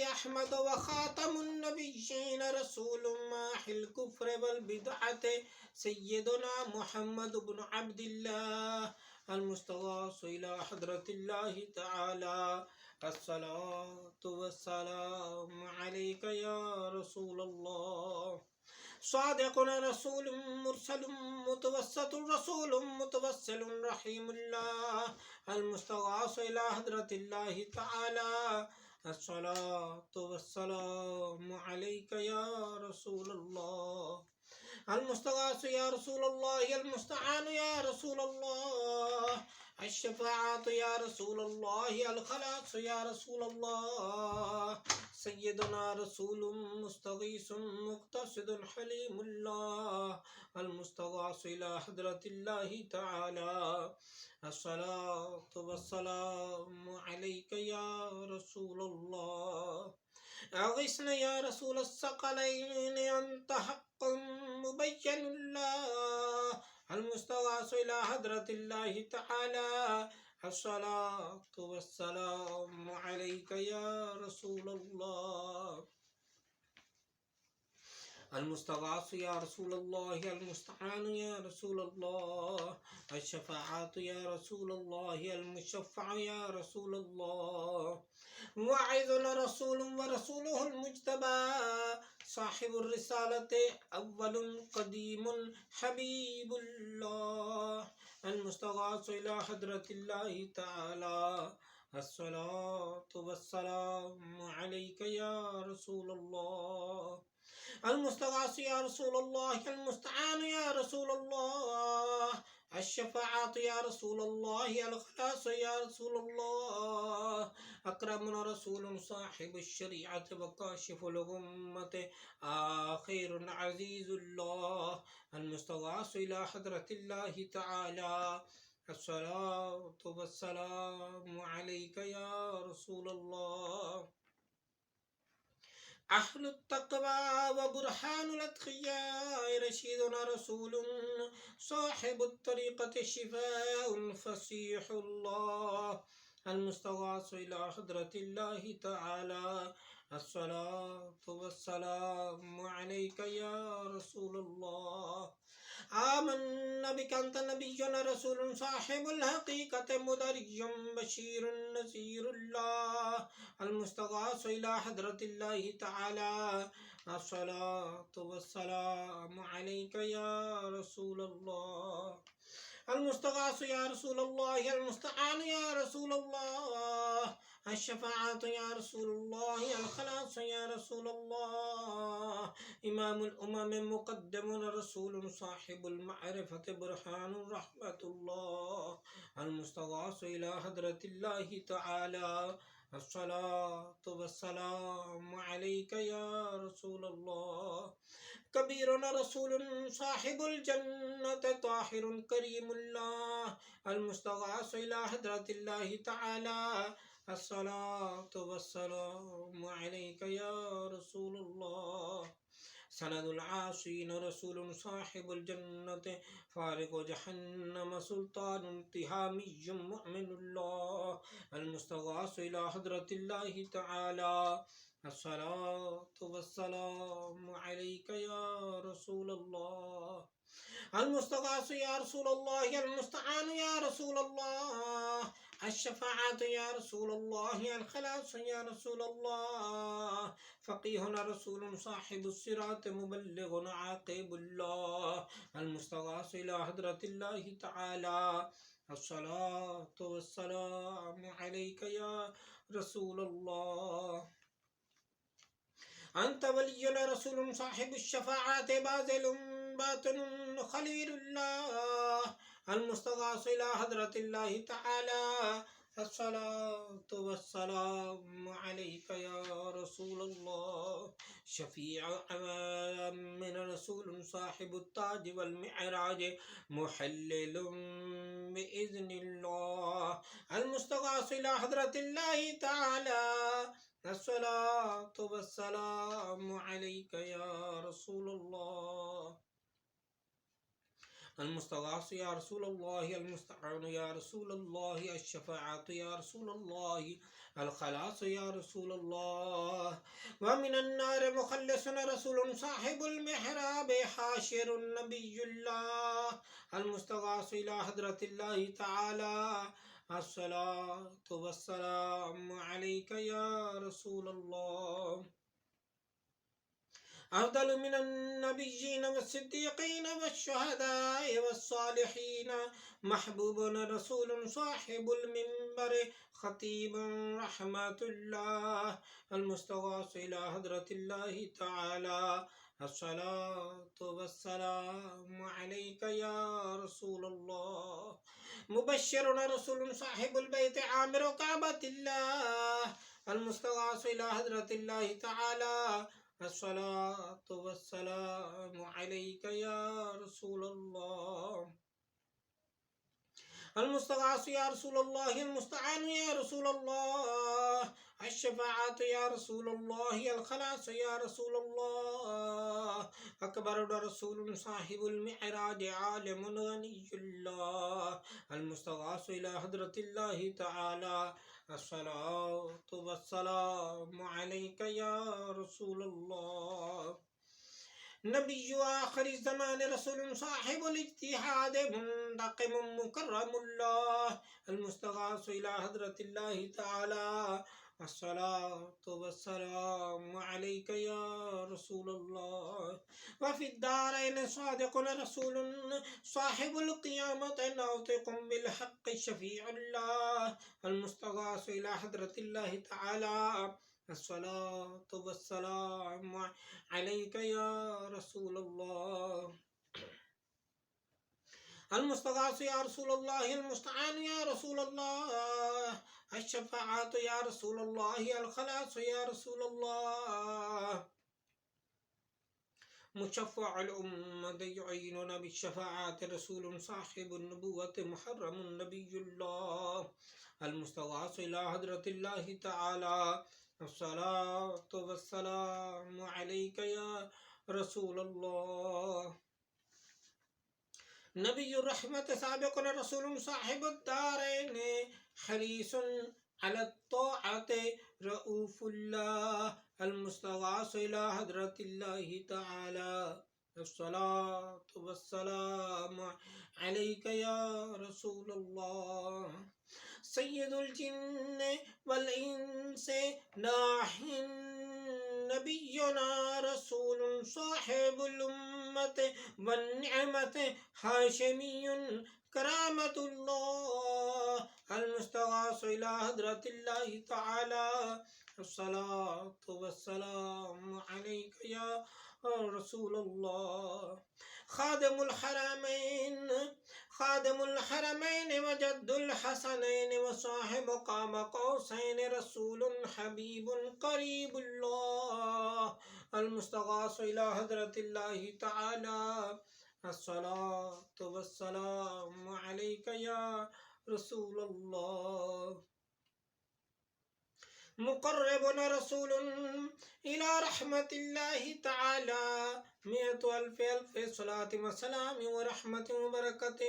अहमद व खातमुन नबिय्यीन रसूलुम माहिल कुफ्र वल बिदअत सय्यदुना मुहम्मद इब्न अब्दिल्लाह अल मुस्तगास इला हदरतिल्लाहि तआला। अस्सलातु वस्सलामु अलैका या रसूलल्लाह। सादिकुन रसूलुम मुरसलुम मुतवस्सितुर रसूलुम मुतवस्सिलुन रहीमुल्लाह अल मुस्तगास इला हदरतिल्लाहि तआला। अस्सलातु वस्सलामु अलैका या रसूलल्लाह। अल मुस्तगास या रसूलल्लाह अल मुस्तआन या रसूलल्लाह। अश्शफाअतु या रसूलल्लाह अल खलास या रसूलल्लाह। सय्यदुना रसूलुम मुस्तगीसुम मुक्तसिदुन हलीमुल्लाह अल मुस्तगास इला हदरतिल्लाहि तआला। अस्सलातु वस्सलामु अलैका या रसूलल्लाह। अगिस्ना या रसूल अस्सक़लैन अंत हक़्क़ुम मुबय्यनुल्लाह अल मुस्तगास इला हदरतिल्लाहि तआला। अस्सलातु वस्सलामु अलैका या रसूलल्लाह। अल मुस्तगास या रसूलल्लाह अल मुस्तआन या रसूलल्लाह। अश्शफाअतु या रसूलल्लाह अल मुशफ़्फ़अ या रसूलल्लाह। वाइज़ुन रसूलुम व रसूलुहुल मुज्तबा साहिबुर रिसालति अव्वलुन क़दीमुन हबीबुल्लाह अल मुस्तगास इला हदरतिल्लाहि तआला। अस्सलातु वस्सलामु अलैका या रसूलल्लाह। अल मुस्तगास या रसूलल्लाह अल मुस्तआन या रसूलल्लाह। अश्शफाअतु या रसूलल्लाह अल खलास या रसूलल्लाह। अकरमुना रसूलुन साहिबुश शरीअत व काशिफुल उम्मत आखिरुन अज़ीज़ुल्लाह अल मुस्तगास इला हदरतिल्लाहि तआला। अस्सलातु वस्सलामु अलैका या रसूलल्लाह। अहलुत तक़वा व बुरहानुल अत्क़िया रशीदुना रसूलुन साहिबुत तरीक़ति शिफ़ाउन फ़सीहुल्लाह अल मुस्तगास इला हदरतिल्लाहि तआला। अस्सलातु वस्सलामु अलैका या रसूलल्लाह। आमन्ना बिका अंत नबिय्युन रसूलुन साहिबुल हक़ीक़ति मुदर्रियुम बशीरुन नज़ीरुल्लाह अल मुस्तगास इला हदरतिल्लाहि तआला। अस्सलातु वस्सलामु अलैका या रसूलल्लाह। अल मुस्तगास या रसूलल्लाह अल मुस्तआन या रसूलल्लाह। अश्शफाअतु या रसूलल्लाह अल खलास या रसूलल्लाह। इमामुल उमम मुक़द्दमुन रसूलुन साहिबुल मअरिफ़ति बुरहानुर रहमतुल्लाह अल मुस्तगास इला हदरतिल्लाहि तआला। अस्सलातु वस्सलामु अलैका या रसूलल्लाह। कबीरुन रसूलुन साहिबुल जन्नति ताहिरुन करीमुल्लाह अल मुस्तगास इला हदरतिल्लाहि तआला। अस्सलातु वस्सलामु अलैका या रसूलल्लाह। सनदुल आशीन रसूलुन साहिबुल जन्नति फारिक़ु जहन्नम सुल्तानुन तिहामियुम मुअमिनुल्लाह अल मुस्तगास इला हदरतिल्लाहि तआला। अस्सलातु वस्सलामु अलैका या रसूलल्लाह। अल मुस्तगास या रसूलल्लाह अल मुस्तआन या रसूलल्लाह। الشفاعة يا رسول الله، الخلاص يا رسول الله، فقيه رسول صاحب الصراط مبلغ عاقب الله، المستغاث إلى حضرة الله تعالى، الصلاة والسلام عليك يا رسول الله. أنت ولي رسول صاحب الشفاعة باذل باطن خليل الله، المستغاث إلى حضرة الله تعالى، الصلاة والسلام عليك يا رسول الله. شفيع من رسول صاحب التاج والمعراج محلل بإذن الله، المستغاث إلى حضرة الله تعالى، الصلاة والسلام عليك يا رسول الله. المستغاث يا رسول الله، المستعان يا رسول الله، الشفاعة يا رسول الله، الخلاص يا رسول الله. ومن النار مخلص رسول صاحب المحراب حاشر النبي الله، المستغاث إلى حضرة الله تعالى، الصلاة والسلام عليك يا رسول الله. أفضل من النبيين والصديقين والشهداء والصالحين محبوب رسول صاحب المنبر خطيب رحمة الله، المستغاث إلى حضرة الله تعالى، الصلاة والسلام عليك يا رسول الله. مبشر رسول صاحب البيت عامر كعبة الله، المستغاث إلى حضرة الله تعالى، الصلاة والسلام عليك يا رسول الله. المستغاث يا رسول الله، المستعان يا رسول الله، الشفاعة يا رسول الله، الخلاص يا رسول الله. أكبر رسول صاحب المعراج عالم غني الله، المستغاث إلى حضرة الله تعالى، الصلاة والسلام عليك يا رسول الله. نبي آخر الزمان رسول صاحب الاجتهاد منتقم مكرم الله، المستغاث إلى حضرة الله تعالى، الصلاة والسلام عليك يا رسول الله. وفي الدارين صادق رسول صاحب القيامة ناطق بالحق شفيع الله، المستغاث إلى حضرة الله تعالى، الصلاة والسلام عليك يا رسول الله. المستغاث يا رسول الله، المستعان يا رسول الله، الشفاعة يا رسول الله، الخلاص يا رسول الله. مشفع الأمة يعيننا بالشفاعة رسول صاحب النبوة محرم نبي الله، المستغاث إلى حضرة الله تعالى، الصلاة والسلام عليك يا رسول الله. نبي الرحمة سابق رسول صاحب الدارين حريص على الطاعة رؤوف الله، المستغاث إلى حضرة الله تعالى، الصلاة والسلام عليك يا رسول الله. سيد الجن والإنس ناح نبينا رسول صاحب الأمة والنعمة هاشمي كرامة الله، المستغاث إلى حضرة الله تعالى، الصلاة والسلام عليك يا رسول الله. خادم الحرمين وجد الحسنين وصاحب قام قوسين رسول حبيب قريب الله، المستغاث إلى حضرة الله تعالى، الصلاة والسلام عليك يا رسول الله. مقرب رسول إلى رحمة الله تعالى، 100,000 صلاة وسلام ورحمة وبركة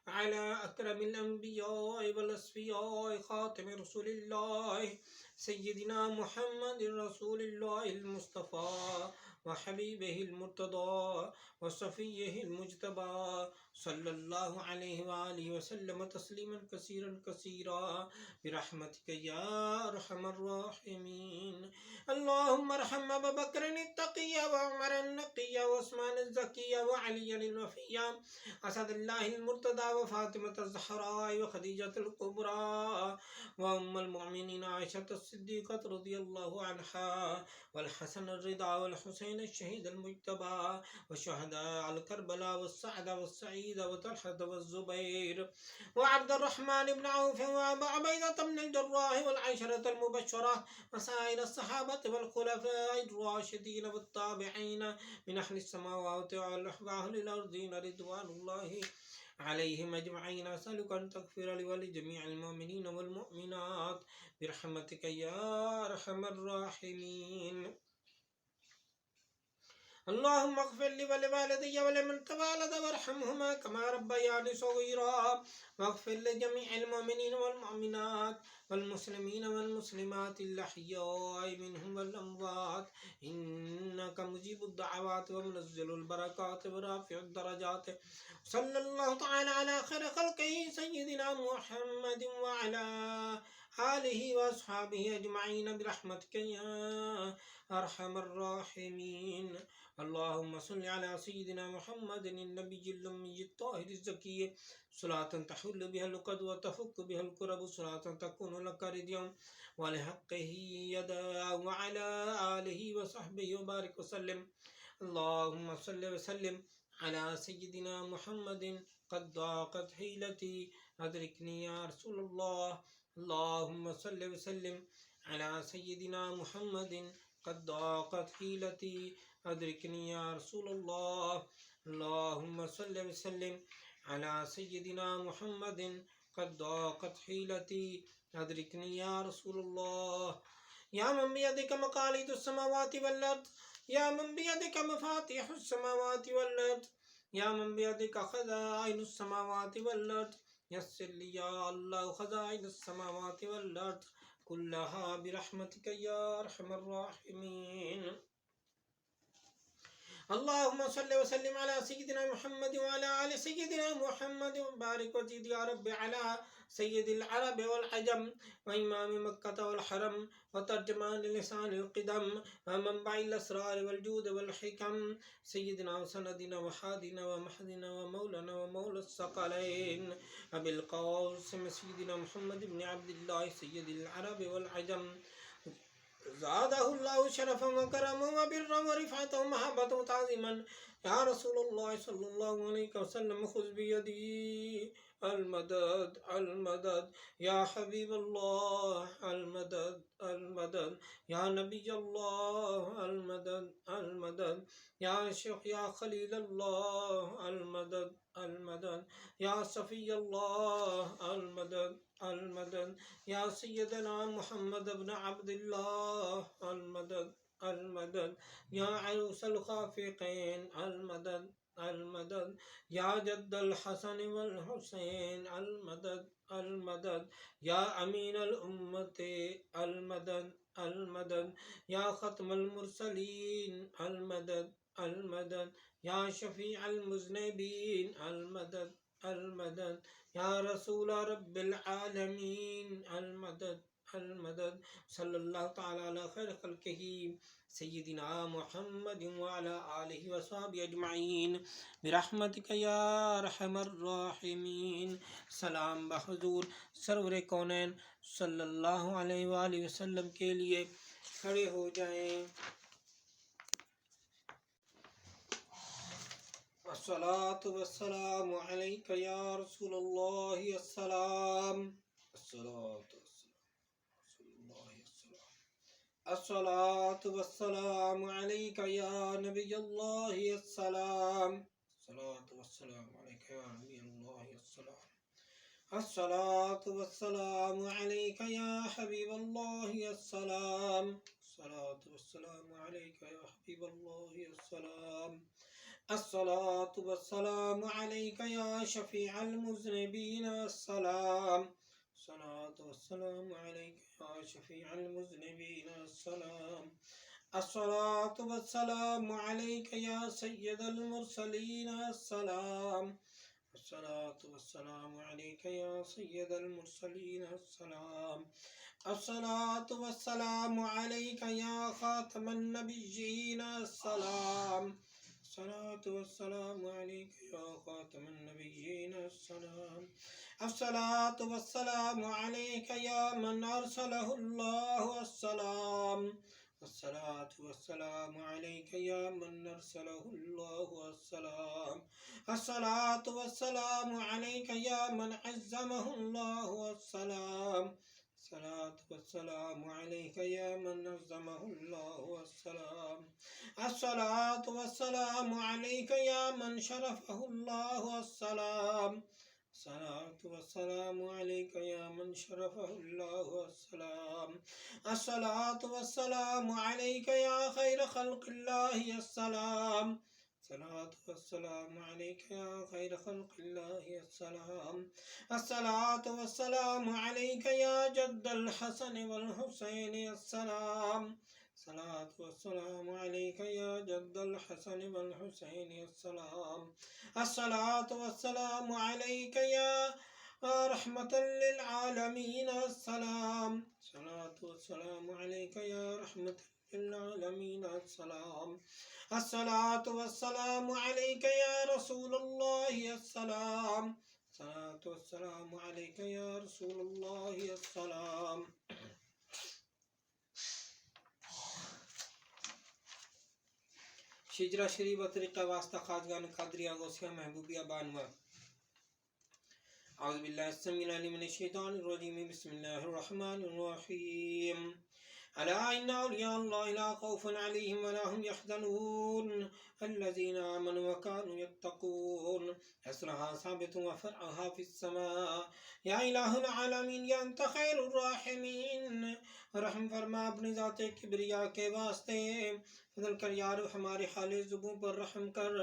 على أكرم الأنبياء والأصفياء خاتم رسول الله سيدنا محمد رسول الله المصطفى وحبيبه المرتضى وصفيه المجتبى صلى الله عليه وآله وسلم تسليما كثيرا كثيرا برحمتك يا أرحم الراحمين. اللهم ارحم أبا بكر التقي وعمر النقي وعثمان الزكي وعلي الوفي أسد الله المرتضى وفاطمة الزهراء وخديجة الكبرى وأم المؤمنين عائشة الصديقة رضي الله عنها والحسن الرضا والحسين الشهيد المجتبى والشهداء الكربلاء والسعد والسعيد وطلحة والزبير وعبد الرحمن بن عوف وأبا عبيدة بن الجراح والعشرة المبشرة وسائر الصحابة والخلفاء الراشدين والتابعين من أهل السماوات وأهل الأرضين رضوان الله عليهم أجمعين. أسألك أن تغفر لي ولجميع المؤمنين والمؤمنات برحمتك يا أرحم الراحمين. اللهم اغفر لي ولوالدي ولمن تولد وارحمهما كما ربياني صغيرا واغفر لجميع المؤمنين والمؤمنات والمسلمين والمسلمات الأحياء منهم والأموات إنك مجيب الدعوات ومنزل البركات ورافع الدرجات. صلى الله تعالى على خير خلقه سيدنا محمد وعلى آله وأصحابه أجمعين برحمتك يا أرحم الراحمين. اللهم صل على سيدنا محمد النبي الأمي الطاهر الزكي صلاة تحل بها العقد وتفك بها الكرب صلاة تكون لك رضيا ولحقه يدا وعلى آله وصحبه وبارك وسلم. اللهم صل وسلم على سيدنا محمد قد ضاقت حيلتي أدركني يا رسول الله. اللهم صل وسلم على سيدنا محمد قد ضاقت حيلتي أدركني يا رسول الله. اللهم صل وسلم على سيدنا محمد قد ضاقت حيلتي أدركني يا رسول الله. يا من بيدك مقاليد السماوات والأرض يا من بيدك مفاتيح السماوات والأرض يا من بيدك خزائن السماوات والأرض يسر لي يا الله خزائن السماوات والأرض كلها برحمتك يا أرحم الراحمين. اللهم صل وسلم على سيدنا محمد وعلى آل سيدنا محمد وبارك وزد يا رب على سيد العرب والعجم وإمام مكة والحرم وترجمان لسان القدم ومنبع الأسرار والجود والحكم سيدنا وسندنا وحادنا ومحدنا ومولانا ومولى الثقلين أبي القاسم سيدنا محمد بن عبد الله سيد العرب والعجم زاده الله شرفا وكرما وبرا ورفعة ومحبة وتعظيما. يا رسول الله صلى الله عليه وسلم خذ بيدي المدد المدد يا حبيب الله المدد المدد يا نبي الله المدد المدد يا شيخ يا خليل الله المدد المدد يا صفي الله المدد المدد يا سيدنا محمد بن عبد الله المدد المدد يا عروس الخافقين المدد المدد يا جد الحسن والحسين المدد المدد يا أمين الأمة المدد المدد يا ختم المرسلين المدد المدد يا شفيع المذنبين المدد المدد يا رسول رب العالمين المدد المدد. صلى الله تعالى على خير خلقه سيدنا محمد وعلى آله وصحبه أجمعين برحمتك يا أرحم الراحمين. सलाम बहजूर सरवर कौनैन सल्लल्लाहु अलैहि वसल्लम के लिए खड़े हो जाएं। अस्सलातु वस्सलामु अलैका या रसूलल्लाह अस्सलाम अस्सलातु अस्सलातु वस्सलामु अलैका या नबियल्लाह अस्सलाम अस्सलातु वस्सलामु अलैका या नबियल्लाह अस्सलाम अस्सलातु वस्सलामु अलैका या हबीबल्लाह अस्सलाम अस्सलातु वस्सलामु अलैका या हबीबल्लाह अस्सलाम अस्सलातु वस्सलामु अलैका या शफीअल मुज़निबीन अस्सलाम अस्सलातु वस्सलामु अलैका या शफीअल मुज़निबीन अस्सलाम अस्सलातु वस्सलामु अलैका या सय्यदल मुरसलीन अस्सलाम। अस्सलातु वस्सलामु अलैका या सय्यदल मुरसलीन अस्सलाम। अस्सलातु वस्सलामु अलैका या खातमन नबिय्यीन अस्सलाम। अस्सलातु वस्सलामु अलैका या खातमन नबिय्यीन अस्सलाम। अस्सलातु वस्सलामु अलैका या मन अरसलहुल्लाहु अस्सलाम। अस्सलातु वस्सलामु अलैका या मन अरसलहुल्लाहु अस्सलाम। अस्सलातु वस्सलामु अलैका या मन अज़्ज़महुल्लाहु अस्सलाम। अस्सलातु वस्सलामु अलैका या मन अज़्ज़महुल्लाहु अस्सलाम। अस्सलातु वस्सलामु अलैका या मन शरफहुल्लाहु अस्सलाम। अस्सलातु वस्सलामु अलैका या मन शरफहुल्लाहु अस्सलाम। अस्सलातु वस्सलामु अलैका या खैर खल्क़िल्लाहि अस्सलाम। अस्सलातु वस्सलामु अलैका या खैर खल्क़िल्लाहि अस्सलाम। अस्सलातु वस्सलामु अलैका या जद्दल हसन वल हुसैन अस्सलाम। अस्सलातु वस्सलामु अलैका या जद्दल हसन वल हुसैन अस्सलाम। अस्सलातु वस्सलामु अलैका या रहमतल लिल आलमीन अस्सलाम। अस्सलातु वस्सलामु अलैका या रहमतल लिल आलमीन अस्सलाम। अस्सलातु वस्सलामु अलैका या रसूलुल्लाह अस्सलाम। अस्सलातु वस्सलामु अलैका या रसूलुल्लाह अस्सलाम। शिजरा शरीफ व तरीक़ा वास्ता खाजगान कादरिया गौसिया महबूबिया बानवा। औज़ु बिल्लाहि अस्समीउल अलीम मिनश शैतानिर रजीम। बिस्मिल्लाहिर रहमानिर रहीम। अला इन्ना औलिया अल्लाहि ला खौफुन अलैहिम व ला हुम यहज़नून अल्लज़ीना आमनू व कानू यत्तक़ून। असलहा साबितुन व फ़रअहा फ़िस समा। या इलाहुल आलमीन या अंत खैरुर राहिमीन। रहम फरमा अपनी ज़ाते किबरिया के वास्ते। फज़ल कर यार हमारे हाले ज़ुबों पर रहम कर।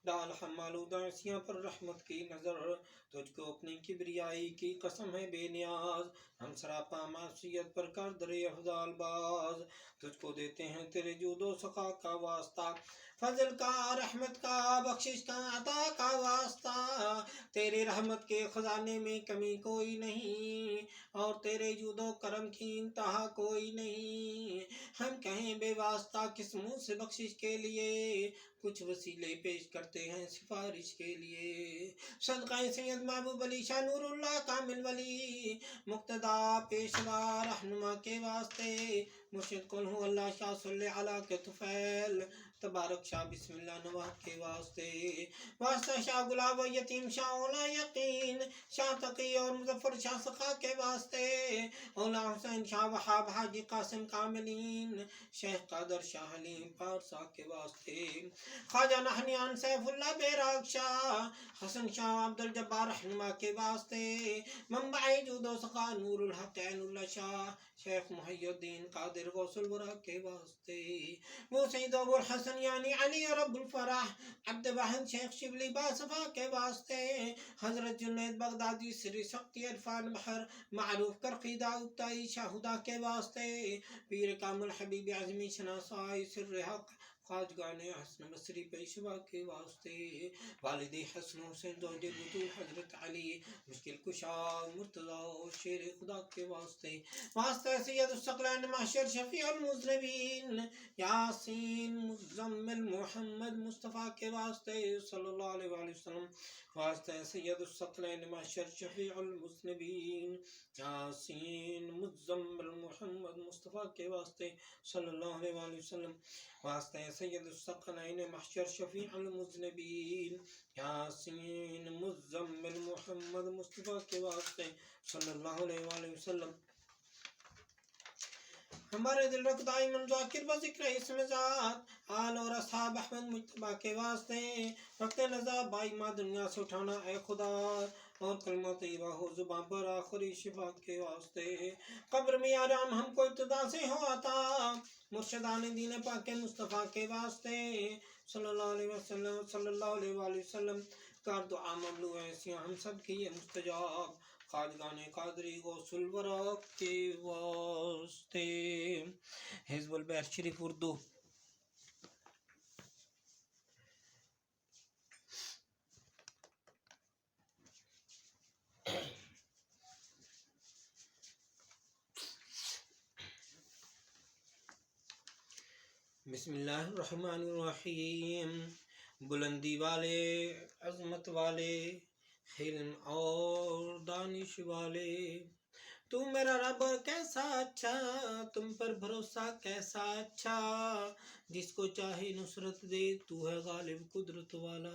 डाल हम मालूदा ऐसियाँ पर रहमत की नज़र। तुझको अपनी किबरियाई की कसम है बेनियाज। हम सरापा मासियत पर कर दरे अफ़ज़ाल बाज। तुझको देते हैं तेरे जूदो सखा का वास्ता। फजल का रहमत का बख्शिश का अता का वास्ता। तेरे रहमत के खजाने में कमी कोई नहीं और तेरे जूदो करम की इंतहा कोई नहीं। हम कहें बेवास्ता किस मुँह से बख्शिश के लिए। कुछ वसीले पेश करते हैं सिफारिश के लिए। सदका सैयद महबूब अली शाह नूरुल्लाह कामिल वली मुक्तदा पेशवा रहनुमा के वास्ते। मुर्शिद कुल हु अल्लाह शाह सल्ले अला के तुफैल तबारक शाह बिस्मिल्लाह नवाह के वास्ते। वास्ता शाह गुलाब व यतीम शाह औला यकीन शाह तकी और मुजफ्फर शाह सखा के वास्ते। औला हुसैन शाह वहाब हाजी कासिम कामिलीन शेख कादर शाह हलीम पारसा के वास्ते। ख्वाजा नहनियान सैफुल्लाह बेराग शाह हसन शाह अब्दुल जब्बार रहनुमा के वास्ते। मुंबई जूदो सखा नूरुल हक ऐनुल्लाह शाह शेख मुहियुद्दीन कादिर गौसुल वरा के वास्ते। वो सईद अबुल हसन यानी अली और अब्दुल फराह अब्द वाहिद शेख शिबली बासफा के वास्ते। हजरत जुनैद बगदादी श्री शक्ति इरफान बहर मारूफ कर खीदा उक्ताई शाहुदा के वास्ते। पीर कामुल हबीब आजमी शनासाई सिर हक ख्वाजगाने हसन बसरी पेशवा के वास्ते। वालिद हसन हुसैन ज़ौजे बुतूल हजरत अली मुश्किल कुशा मुर्तज़ा शेर खुदा के वास्ते। वास्ते सैयद सकलैन महशर शफीउल मुज़नबीन यासीन मुज़म्मिल मोहम्मद मुस्तफ़ा के वास्ते सल्लल्लाहु अलैहि वसल्लम। वास्ते सैयद सकलैन महशर शफीउल मुज़नबीन यासीन मुज़म्मिल मोहम्मद मुस्तफ़ा के वास्ते सल्लल्लाहु अलैहि वसल्लम। वास्ते सैयद सकलैन महशर शफीउल मुज़नबीन यासीन मुज़म्मिल मोहम्मद मुस्तफ़ा के वास्ते सल्लल्लाहु अलैहि वसल्लम। हमारे दिल रखदाई मंजाकिर व जिक्र इसमें ज़ात आल और असहाब अहमद मुज्तबा के वास्ते। रखते नज़ा बाई माँ दुनिया से उठाना ए खुदा और कलमा तैयबा हो ज़ुबान पर आखिरी शिफा के वास्ते। कब्र में आराम हमको इब्तिदा से हो आता मुर्शिदाने दीन पाक मुस्तफ़ा के वास्ते सल्लल्लाहु अलैहि वसल्लम। कर दुआ ममलू ऐसियाँ हम सब की मुस्तजाब खाजगाने कादरी गौसुल वरा के वास्ते। हिज़्बुल बैर शरीफ उर्दू। बिस्मिल्लाहिर्रहमानिर्रहीम। बुलंदी वाले, अजमत वाले, हिल्म और दानिश वाले, तू मेरा रब कैसा अच्छा, तुम पर भरोसा कैसा अच्छा, जिसको चाहे नुसरत दे, तू है गालिब कुदरत वाला।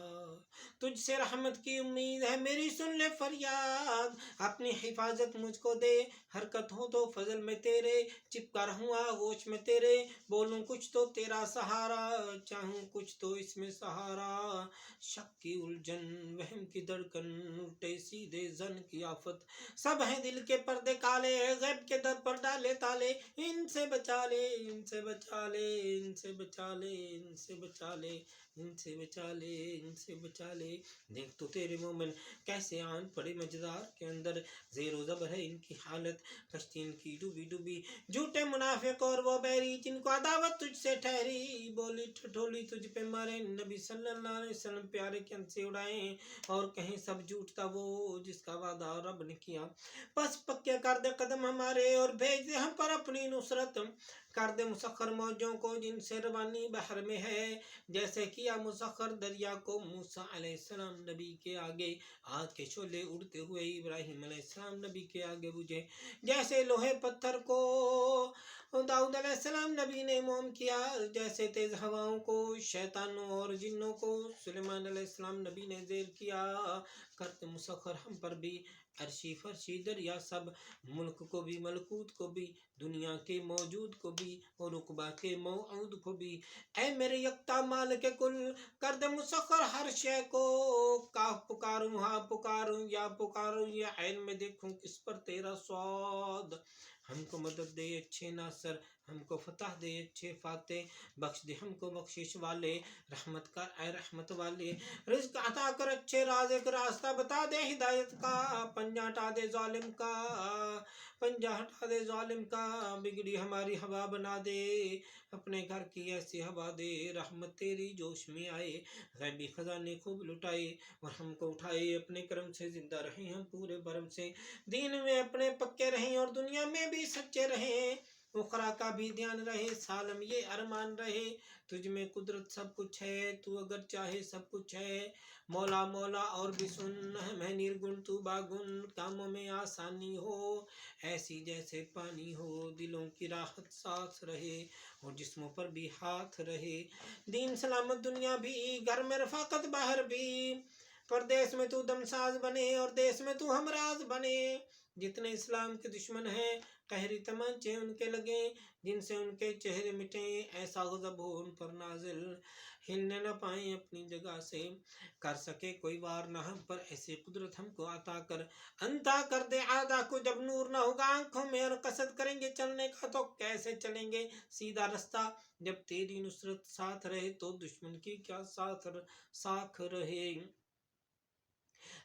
तुझसे रहमत की उम्मीद है, मेरी सुन ले फरियाद, अपनी हिफाजत मुझको दे, हरकत हो तो फजल में तेरे, चिपका रहूँगा होश में तेरे, बोलूँ कुछ तो तेरा सहारा, चाहूँ कुछ तो इसमें सहारा। शक की उलझन, वहम की धड़कन, उल्टे सीधे जन की आफत, सब है दिल के पर्दे काले, गैब के दर पर डाले ताले, इनसे बचा ले, इनसे बचा ले, इनसे बचा ले, इनसे बचा ले, इनसे बचा ले, इनसे बचा ले। देख तो तेरे मोमिन कैसे आन पड़े मजदार के अंदर, ज़ेरो ज़बर है इनकी हालत, कश्ती इनकी डूबी डूबी, झूठे मुनाफिक और वो बैरी, जिनको अदावत तुझसे ठहरी, बोली ठठोली तुझ पे मारे, नबी सल्लल्लाहु अलैहि वसल्लम प्यारे के अंत से उड़ाए, और कहीं सब झूठता वो जिसका वादा रब ने किया। बस पक्के कर दे कदम हमारे, और भेज दे हम पर अपनी नुसरत, कर दे मुसख्खर मौजों को जिनसे रवानी बहर में है, जैसे किया मुसख्खर दरिया को मूसा अलैहिस्सलाम नबी के आगे, आग के शोले उड़ते हुए इब्राहिम अलैहिस्सलाम नबी के आगे बुझे, जैसे लोहे पत्थर को दाऊद अलैहिस्सलाम नबी ने मोम किया, जैसे तेज हवाओं को शैतानों और जिन्नों को सुलेमान अलैहिस्सलाम नबी ने ज़ेर किया, करते मुसख्खर हम पर भी अर्शी फर्शी दरिया सब, मुल्क को भी मलकूत को भी, दुनिया के मौजूद को भी और उकबा के मौऊद को भी। ऐ मेरे यकता माल के कुल, कर दे मुसख्खर हर शय को, काफ पुकारूं हाँ पुकारूं या पुकारूं, या ऐन में देखूं किस पर तेरा स्वाद। हमको मदद दे अच्छे नासर, हमको फतह दे अच्छे फाते, बख्श दे हमको बख्शिश वाले, रहमत कर ऐ रहमत वाले, रिज़्क अता कर अच्छे राज़िक, रास्ता बता दे हिदायत का, पंजा हटा दे जालिम का, पंजा हटा दे जालिम का, बिगड़ी हमारी हवा बना दे, अपने घर की ऐसी हवा दे, रहमत तेरी जोश में आए, गैबी खजाने खूब लुटाए, और हमको उठाए अपने करम से, जिंदा रहे हम पूरे भरम से, दीन में अपने पक्के रहें और दुनिया में भी सच्चे रहें, उखरा का भी ध्यान रहे, सालम ये अरमान रहे, तुझ में कुदरत सब कुछ है, तू अगर चाहे सब कुछ है, मौला मौला और भी सुन, मैं निर्गुण तू बागुन, कामों में आसानी हो ऐसी जैसे पानी हो, दिलों की राहत साथ रहे और जिस्मों पर भी हाथ रहे, दीन सलामत दुनिया भी, घर में रफाकत बाहर भी, परदेश में तू दमसाज बने और देश में तू हमराज बने, जितने इस्लाम के दुश्मन हैं कहरी तमाचे उनके लगे, जिनसे उनके चेहरे मिटे, ऐसा गज़ब हो उन पर नाजिल, हिलने न पाए अपनी जगह से, कर सके कोई वार न हम पर, ऐसे कुदरत हमको अता कर, अंता कर दे आदा को जब नूर न होगा आंखों में, और कसद करेंगे चलने का तो कैसे चलेंगे सीधा रास्ता, जब तेरी नुसरत साथ रहे तो दुश्मन की क्या साख रहे।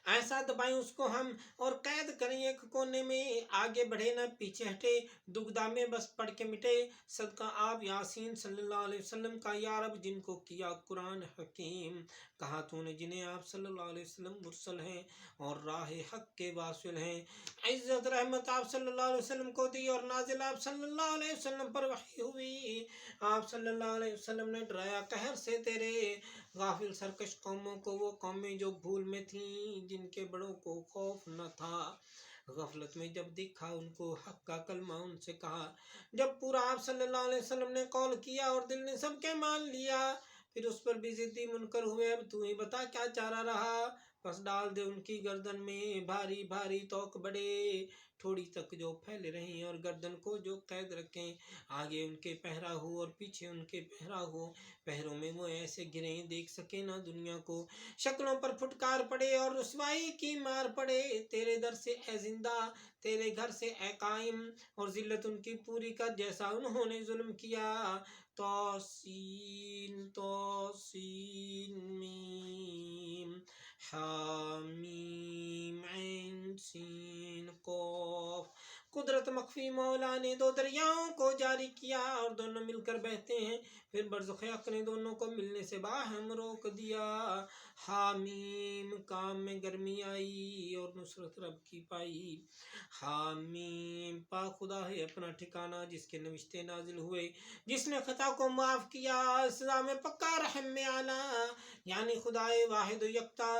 ऐसा दबाएं उसको हम और कैद करें एक कोने में, आगे बढ़े न पीछे हटे, दुगदा में बस पढ़ के मिटे, सदका आप यासीन सल्लल्लाहु अलैहि वसल्लम का या रब, जिनको किया कुरान हकीम, कहा तूने जिन्हें आप सल्लल्लाहु अलैहि वसल्लम मुरसल हैं और राह हक के वासिल हैं, इज्जत रहमत आप सल्लल्लाहु अलैहि वसल्लम को दी और नाजिल आप सल्लल्लाहु अलैहि वसल्लम पर वही हुई, आप सल्लल्लाहु अलैहि वसल्लम ने डराया कहर से तेरे, गाफिल सरकश कौमों को, वो कौमें जो भूल में थीं, जिनके बड़ों को खौफ न था, गफलत में जब देखा उनको हक का कलमा उनसे कहा, जब पूरा आप सल्लल्लाहु अलैहि वसल्लम ने कॉल किया और दिल ने सबके मान लिया, फिर उस पर भी जिद्दी मुनकर हुए, अब तू ही बता क्या चारा रहा, बस डाल दे उनकी गर्दन में भारी भारी तोक बड़े, थोड़ी तक जो फैले रहें और गर्दन को जो कैद रखें, आगे उनके पहरा हो और पीछे उनके पहरा हो, पैरों में वो ऐसे गिरे देख सके ना दुनिया को, शक्लों पर फुटकार पड़े और रुसवाई की मार पड़े, तेरे दर से ए जिंदा, तेरे घर से ए कायम, और जिल्लत उनकी पूरी कर जैसा उन्होंने जुल्म किया, तौसीन तौसीन मीम हामीम ऐन सीन कौफ, कुदरत मख्फी मौला ने दो दरियाओं को जारी किया और दोनों मिलकर बहते हैं, फिर बरज़ख़ हक़ ने दोनों को मिलने से बाहम रोक दिया। हामीम काम में गर्मी आई और नुसरत रब की पाई। हामीम पा खुदा है अपना ठिकाना जिसके नविश्ते नाजिल हुए, जिसने खता को माफ़ किया, सजा में पक्का रहम में आना, यानी खुदाए वाहिद यकता।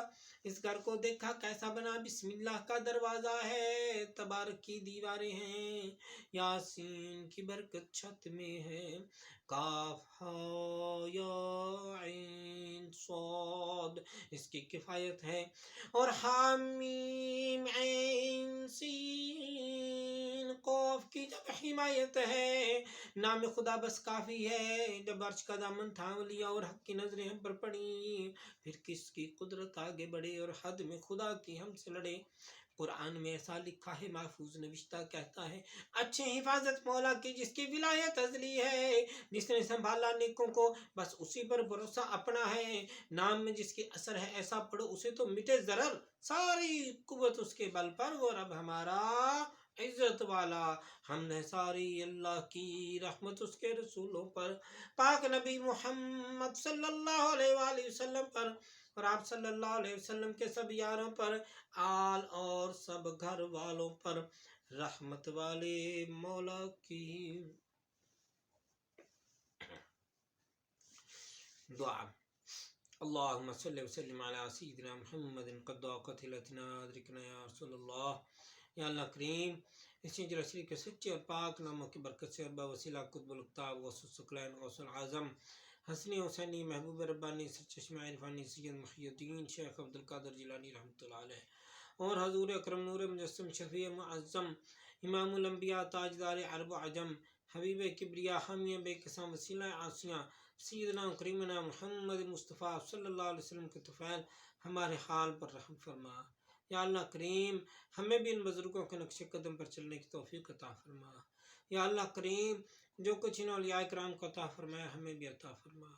इस घर को देखा कैसा बना, बिस्मिल्लाह का दरवाज़ा है, तबारक की दीवारें हैं, यासीन की बरकत छत में है, काफ हा या ऐन सौद इसकी किफ़ायत है, और हामीम ऐन सीन कौफ की जब हिमायत है। नाम खुदा बस काफ़ी है। जब अर्श का दामन थाम लिया और हक की नजरें हम पर पड़ी, फिर किसकी कुदरत आगे बढ़े और हद में खुदा की हमसे लड़े। कुरान में ऐसा लिखा है, महफूज नविश्ता कहता है, अच्छी हिफाजत मौला की जिसकी विलायत अजली है, जिसने संभाला नेकों को बस उसी पर भरोसा अपना है, नाम में जिसकी असर है ऐसा पढ़ो उसे तो मिटे जरर, सारी कुव्वत उसके बल पर, वो रब हमारा इज्जत वाला। हमने सारी अल्लाह की रहमत उसके रसूलों पर, पाक नबी मोहम्मद सल्लल्लाहु अलैहि वसल्लम पर और आप सल्लल्लाहु अलैहि वसल्लम के सब यारों पर, आल और सब घर वालों पर रहमत वाले मौला की दुआ। अल्लाहुम्मा सल्लि व सल्लिम अला सय्यिदिना मुहम्मदिन क़द्दा क़तिलतना अदरिकना या रसूलल्लाह। या अल्लाह करीम, इस हिजरा शरीफ के सच्चे और पाक नामों की बरकत से अरबा वसीला कुतुबुल अक़ताब गौसुल गौसुल आज़म हसनी हुसैनी महबूब रब्बानी सरचश्मा इरफानी सैयद मुहियुद्दीन शेख अब्दुल कादिर जिलानी रहमतुल्लाह अलैह और हजूर अकरम नूर मुजस्सम शफी मुअज़्ज़म इमामुल अंबिया ताजदार अरब व अजम हबीब किब्रिया हामी बेकसम वसीला आसिया सैयदना करीमना मुहम्मद मुस्तफ़ा सल्लल्लाहु अलैहि वसल्लम के तुफ़ैल हमारे हाल पर रहम फरमा। या अल्लाह करीम, हमें भी इन बुजुर्गों के नक्शे कदम पर चलने की तौफीक अता फरमा। या अल्लाह करीम, जो कुछ इन औलिया किराम को अता फरमाया हमें भी अता फरमा।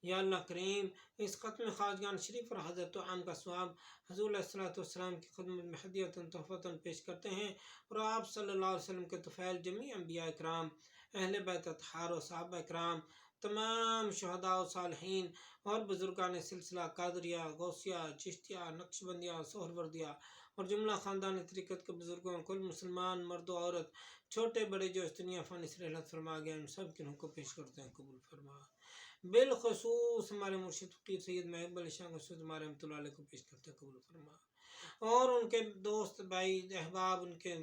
या अल्लाह करीम, इस ख़त्म ख़ाजगान शरीफ और हज़रत आम का स्वाब हुज़ूर अलैहिस्सलातु वस्सलाम की खिदमत में हदियतन तोहफ़तन पेश करते हैं और आप सल्लल्लाहु अलैहि वसल्लम के तुफ़ैल जमी अंबिया किराम, अहले बैत अतहार और सहाबा किराम, तमाम शुहदा और सालिहीन और बुजुर्गान सिलसिला कादरिया गौसिया चिश्तिया नक्शबंदिया सोहरवर्दिया और जुमला ख़ानदान तरीक़त के बुजुर्गों, कुल मुसलमान मर्द औरत छोटे बड़े जो इस दुनिया फ़ानी से रहलत फरमा गए, उन सब की को पेश करते हैं, कबूल फरमा। बिलखसूस हमारे मुर्शिद फ़कीर सैयद महबूब अली शाह गौसुल रहमतुल्लाह अलैह को पेश करते हैं, कबूल फरमा। और उनके दोस्त भाई अहबाब, उनके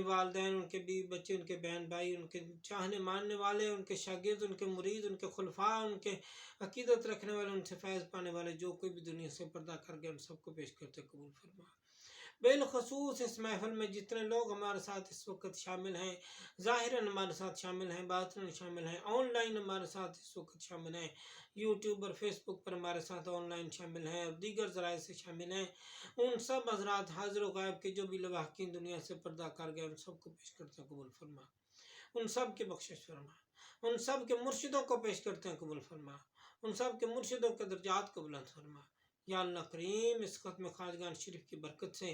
वालदैन, उनके बीवी बच्चे, उनके बहन भाई, उनके चाहने मानने वाले, उनके शागिर्द, उनके मुरीद, उनके खुलफा, उनके अकीदत रखने वाले, उनसे फैज़ पाने वाले जो कोई भी दुनिया से पर्दा कर गए, उन सबको पेश करते कबूल फरमा। बिलखसूस इस महफिल में जितने लोग हमारे साथ इस वक्त शामिल हैं, ज़ाहिरन हमारे साथ शामिल हैं, बातिन शामिल हैं, ऑनलाइन हमारे साथ इस वक्त शामिल हैं, यूट्यूब और फेसबुक पर हमारे साथ ऑनलाइन शामिल हैं और दीगर ज़राए से शामिल हैं, उन सब हज़रात हाज़िर गायब के जो भी लवाहकीन दुनिया से पर्दा कर गए, उन सबको पेश करते हैं, कबूल फरमा। उन सब के बख्शिश फरमा। उन सब के मुर्शिदों को पेश करते हैं, कबूल फरमा। उन सब के मुर्शिदों के दर्जात को बुलंद फरमा। या अल्लाह करीम, इस ख़त्म ख़ाजगान शरीफ की बरकत से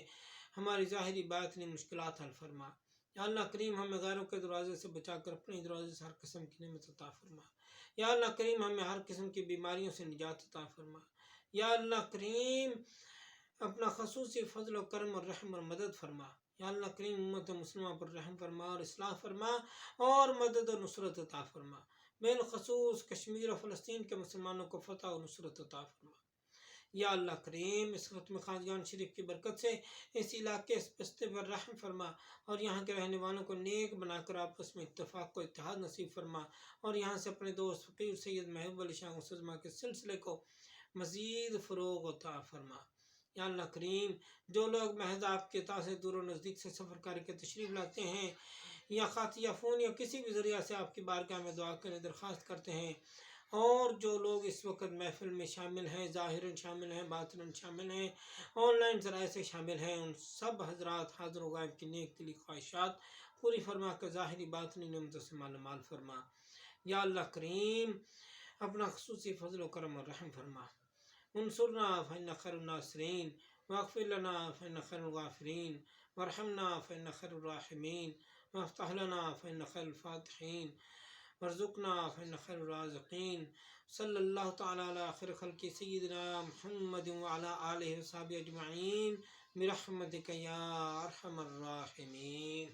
हमारी ज़ाहिरी बातिनी मुश्किलात हल फरमा। या अल्लाह करीम, हमें गैरों के दरवाजे से बचाकर अपने दरवाजे से हर किस्म की नेमत अता फरमा। या अल्लाह करीम, हमें हर किस्म की बीमारियों से निजात अता फरमा। या अल्लाह करीम, अपना खसूसी फ़ज़ल व करम और रहम और मदद फरमा। या अल्लाह करीम, उम्मत मुस्लिमा पर रहम फरमा और इस्लाह फरमा और मदद और नुसरत अता फरमा। बिलखसूस कश्मीर और फ़लस्तीन के मुसलमानों को फ़तह और नुसरत अता फरमा। या अल्लाह करीम, इस ख़त्म ख़ाजगान शरीफ की बरकत से इस इलाके इस बस्ते पर रहम फरमा और यहाँ के रहने वालों को नेक बनाकर आपस में इत्तेफाक को इत्तेहाद नसीब फरमा और यहाँ से अपने दोस्त फ़कीर सैयद महबूब अली शाह गौसुल के सिलसिले को मज़ीद फ़रोग़ अता फरमा। या अल्लाह करीम, जो लोग महज आपके अता से दूर व नज़दीक से सफ़र करके तशरीफ़ लाते हैं या ख़त या फ़ोन या किसी भी ज़रिया से आपकी बारगाह में दुआ करने दरख्वास्त करते हैं, और जो लोग इस वक्त महफिल में शामिल हैं, ज़ाहिरन शामिल हैं, बातिनन शामिल हैं, ऑनलाइन ज़राए से शामिल हैं, उन सब हज़रात हाज़िर व गायब की नेक दिली ख्वाहिशात पूरी फरमा कर ज़ाहिरी बातिनी नेमतों से मालामाल फरमा। या अल्लाह करीम, अपना ख़ुसूसी फ़ज़ल व करम और रहम फरमा। उनसुरना फ़इन्नका खैरुन नासिरीन वग़फ़िर लना फ़इन्नका खैरुल गाफ़िरीन वरहमना फ़इन्नका खैरुर राहिमीन वफ्तह लना फ़इन्नका खैरुल फ़ातिहीन वरज़ुक़ना फ़इन्नका खैरुर राज़िक़ीन सल्लल्लाहु तआला अला खैरि ख़ल्क़ि सय्यिदिना मुहम्मदिन व अला आलिहि व सहबिहि अजमईन बिरहमतिका या अरहमर राहिमीन।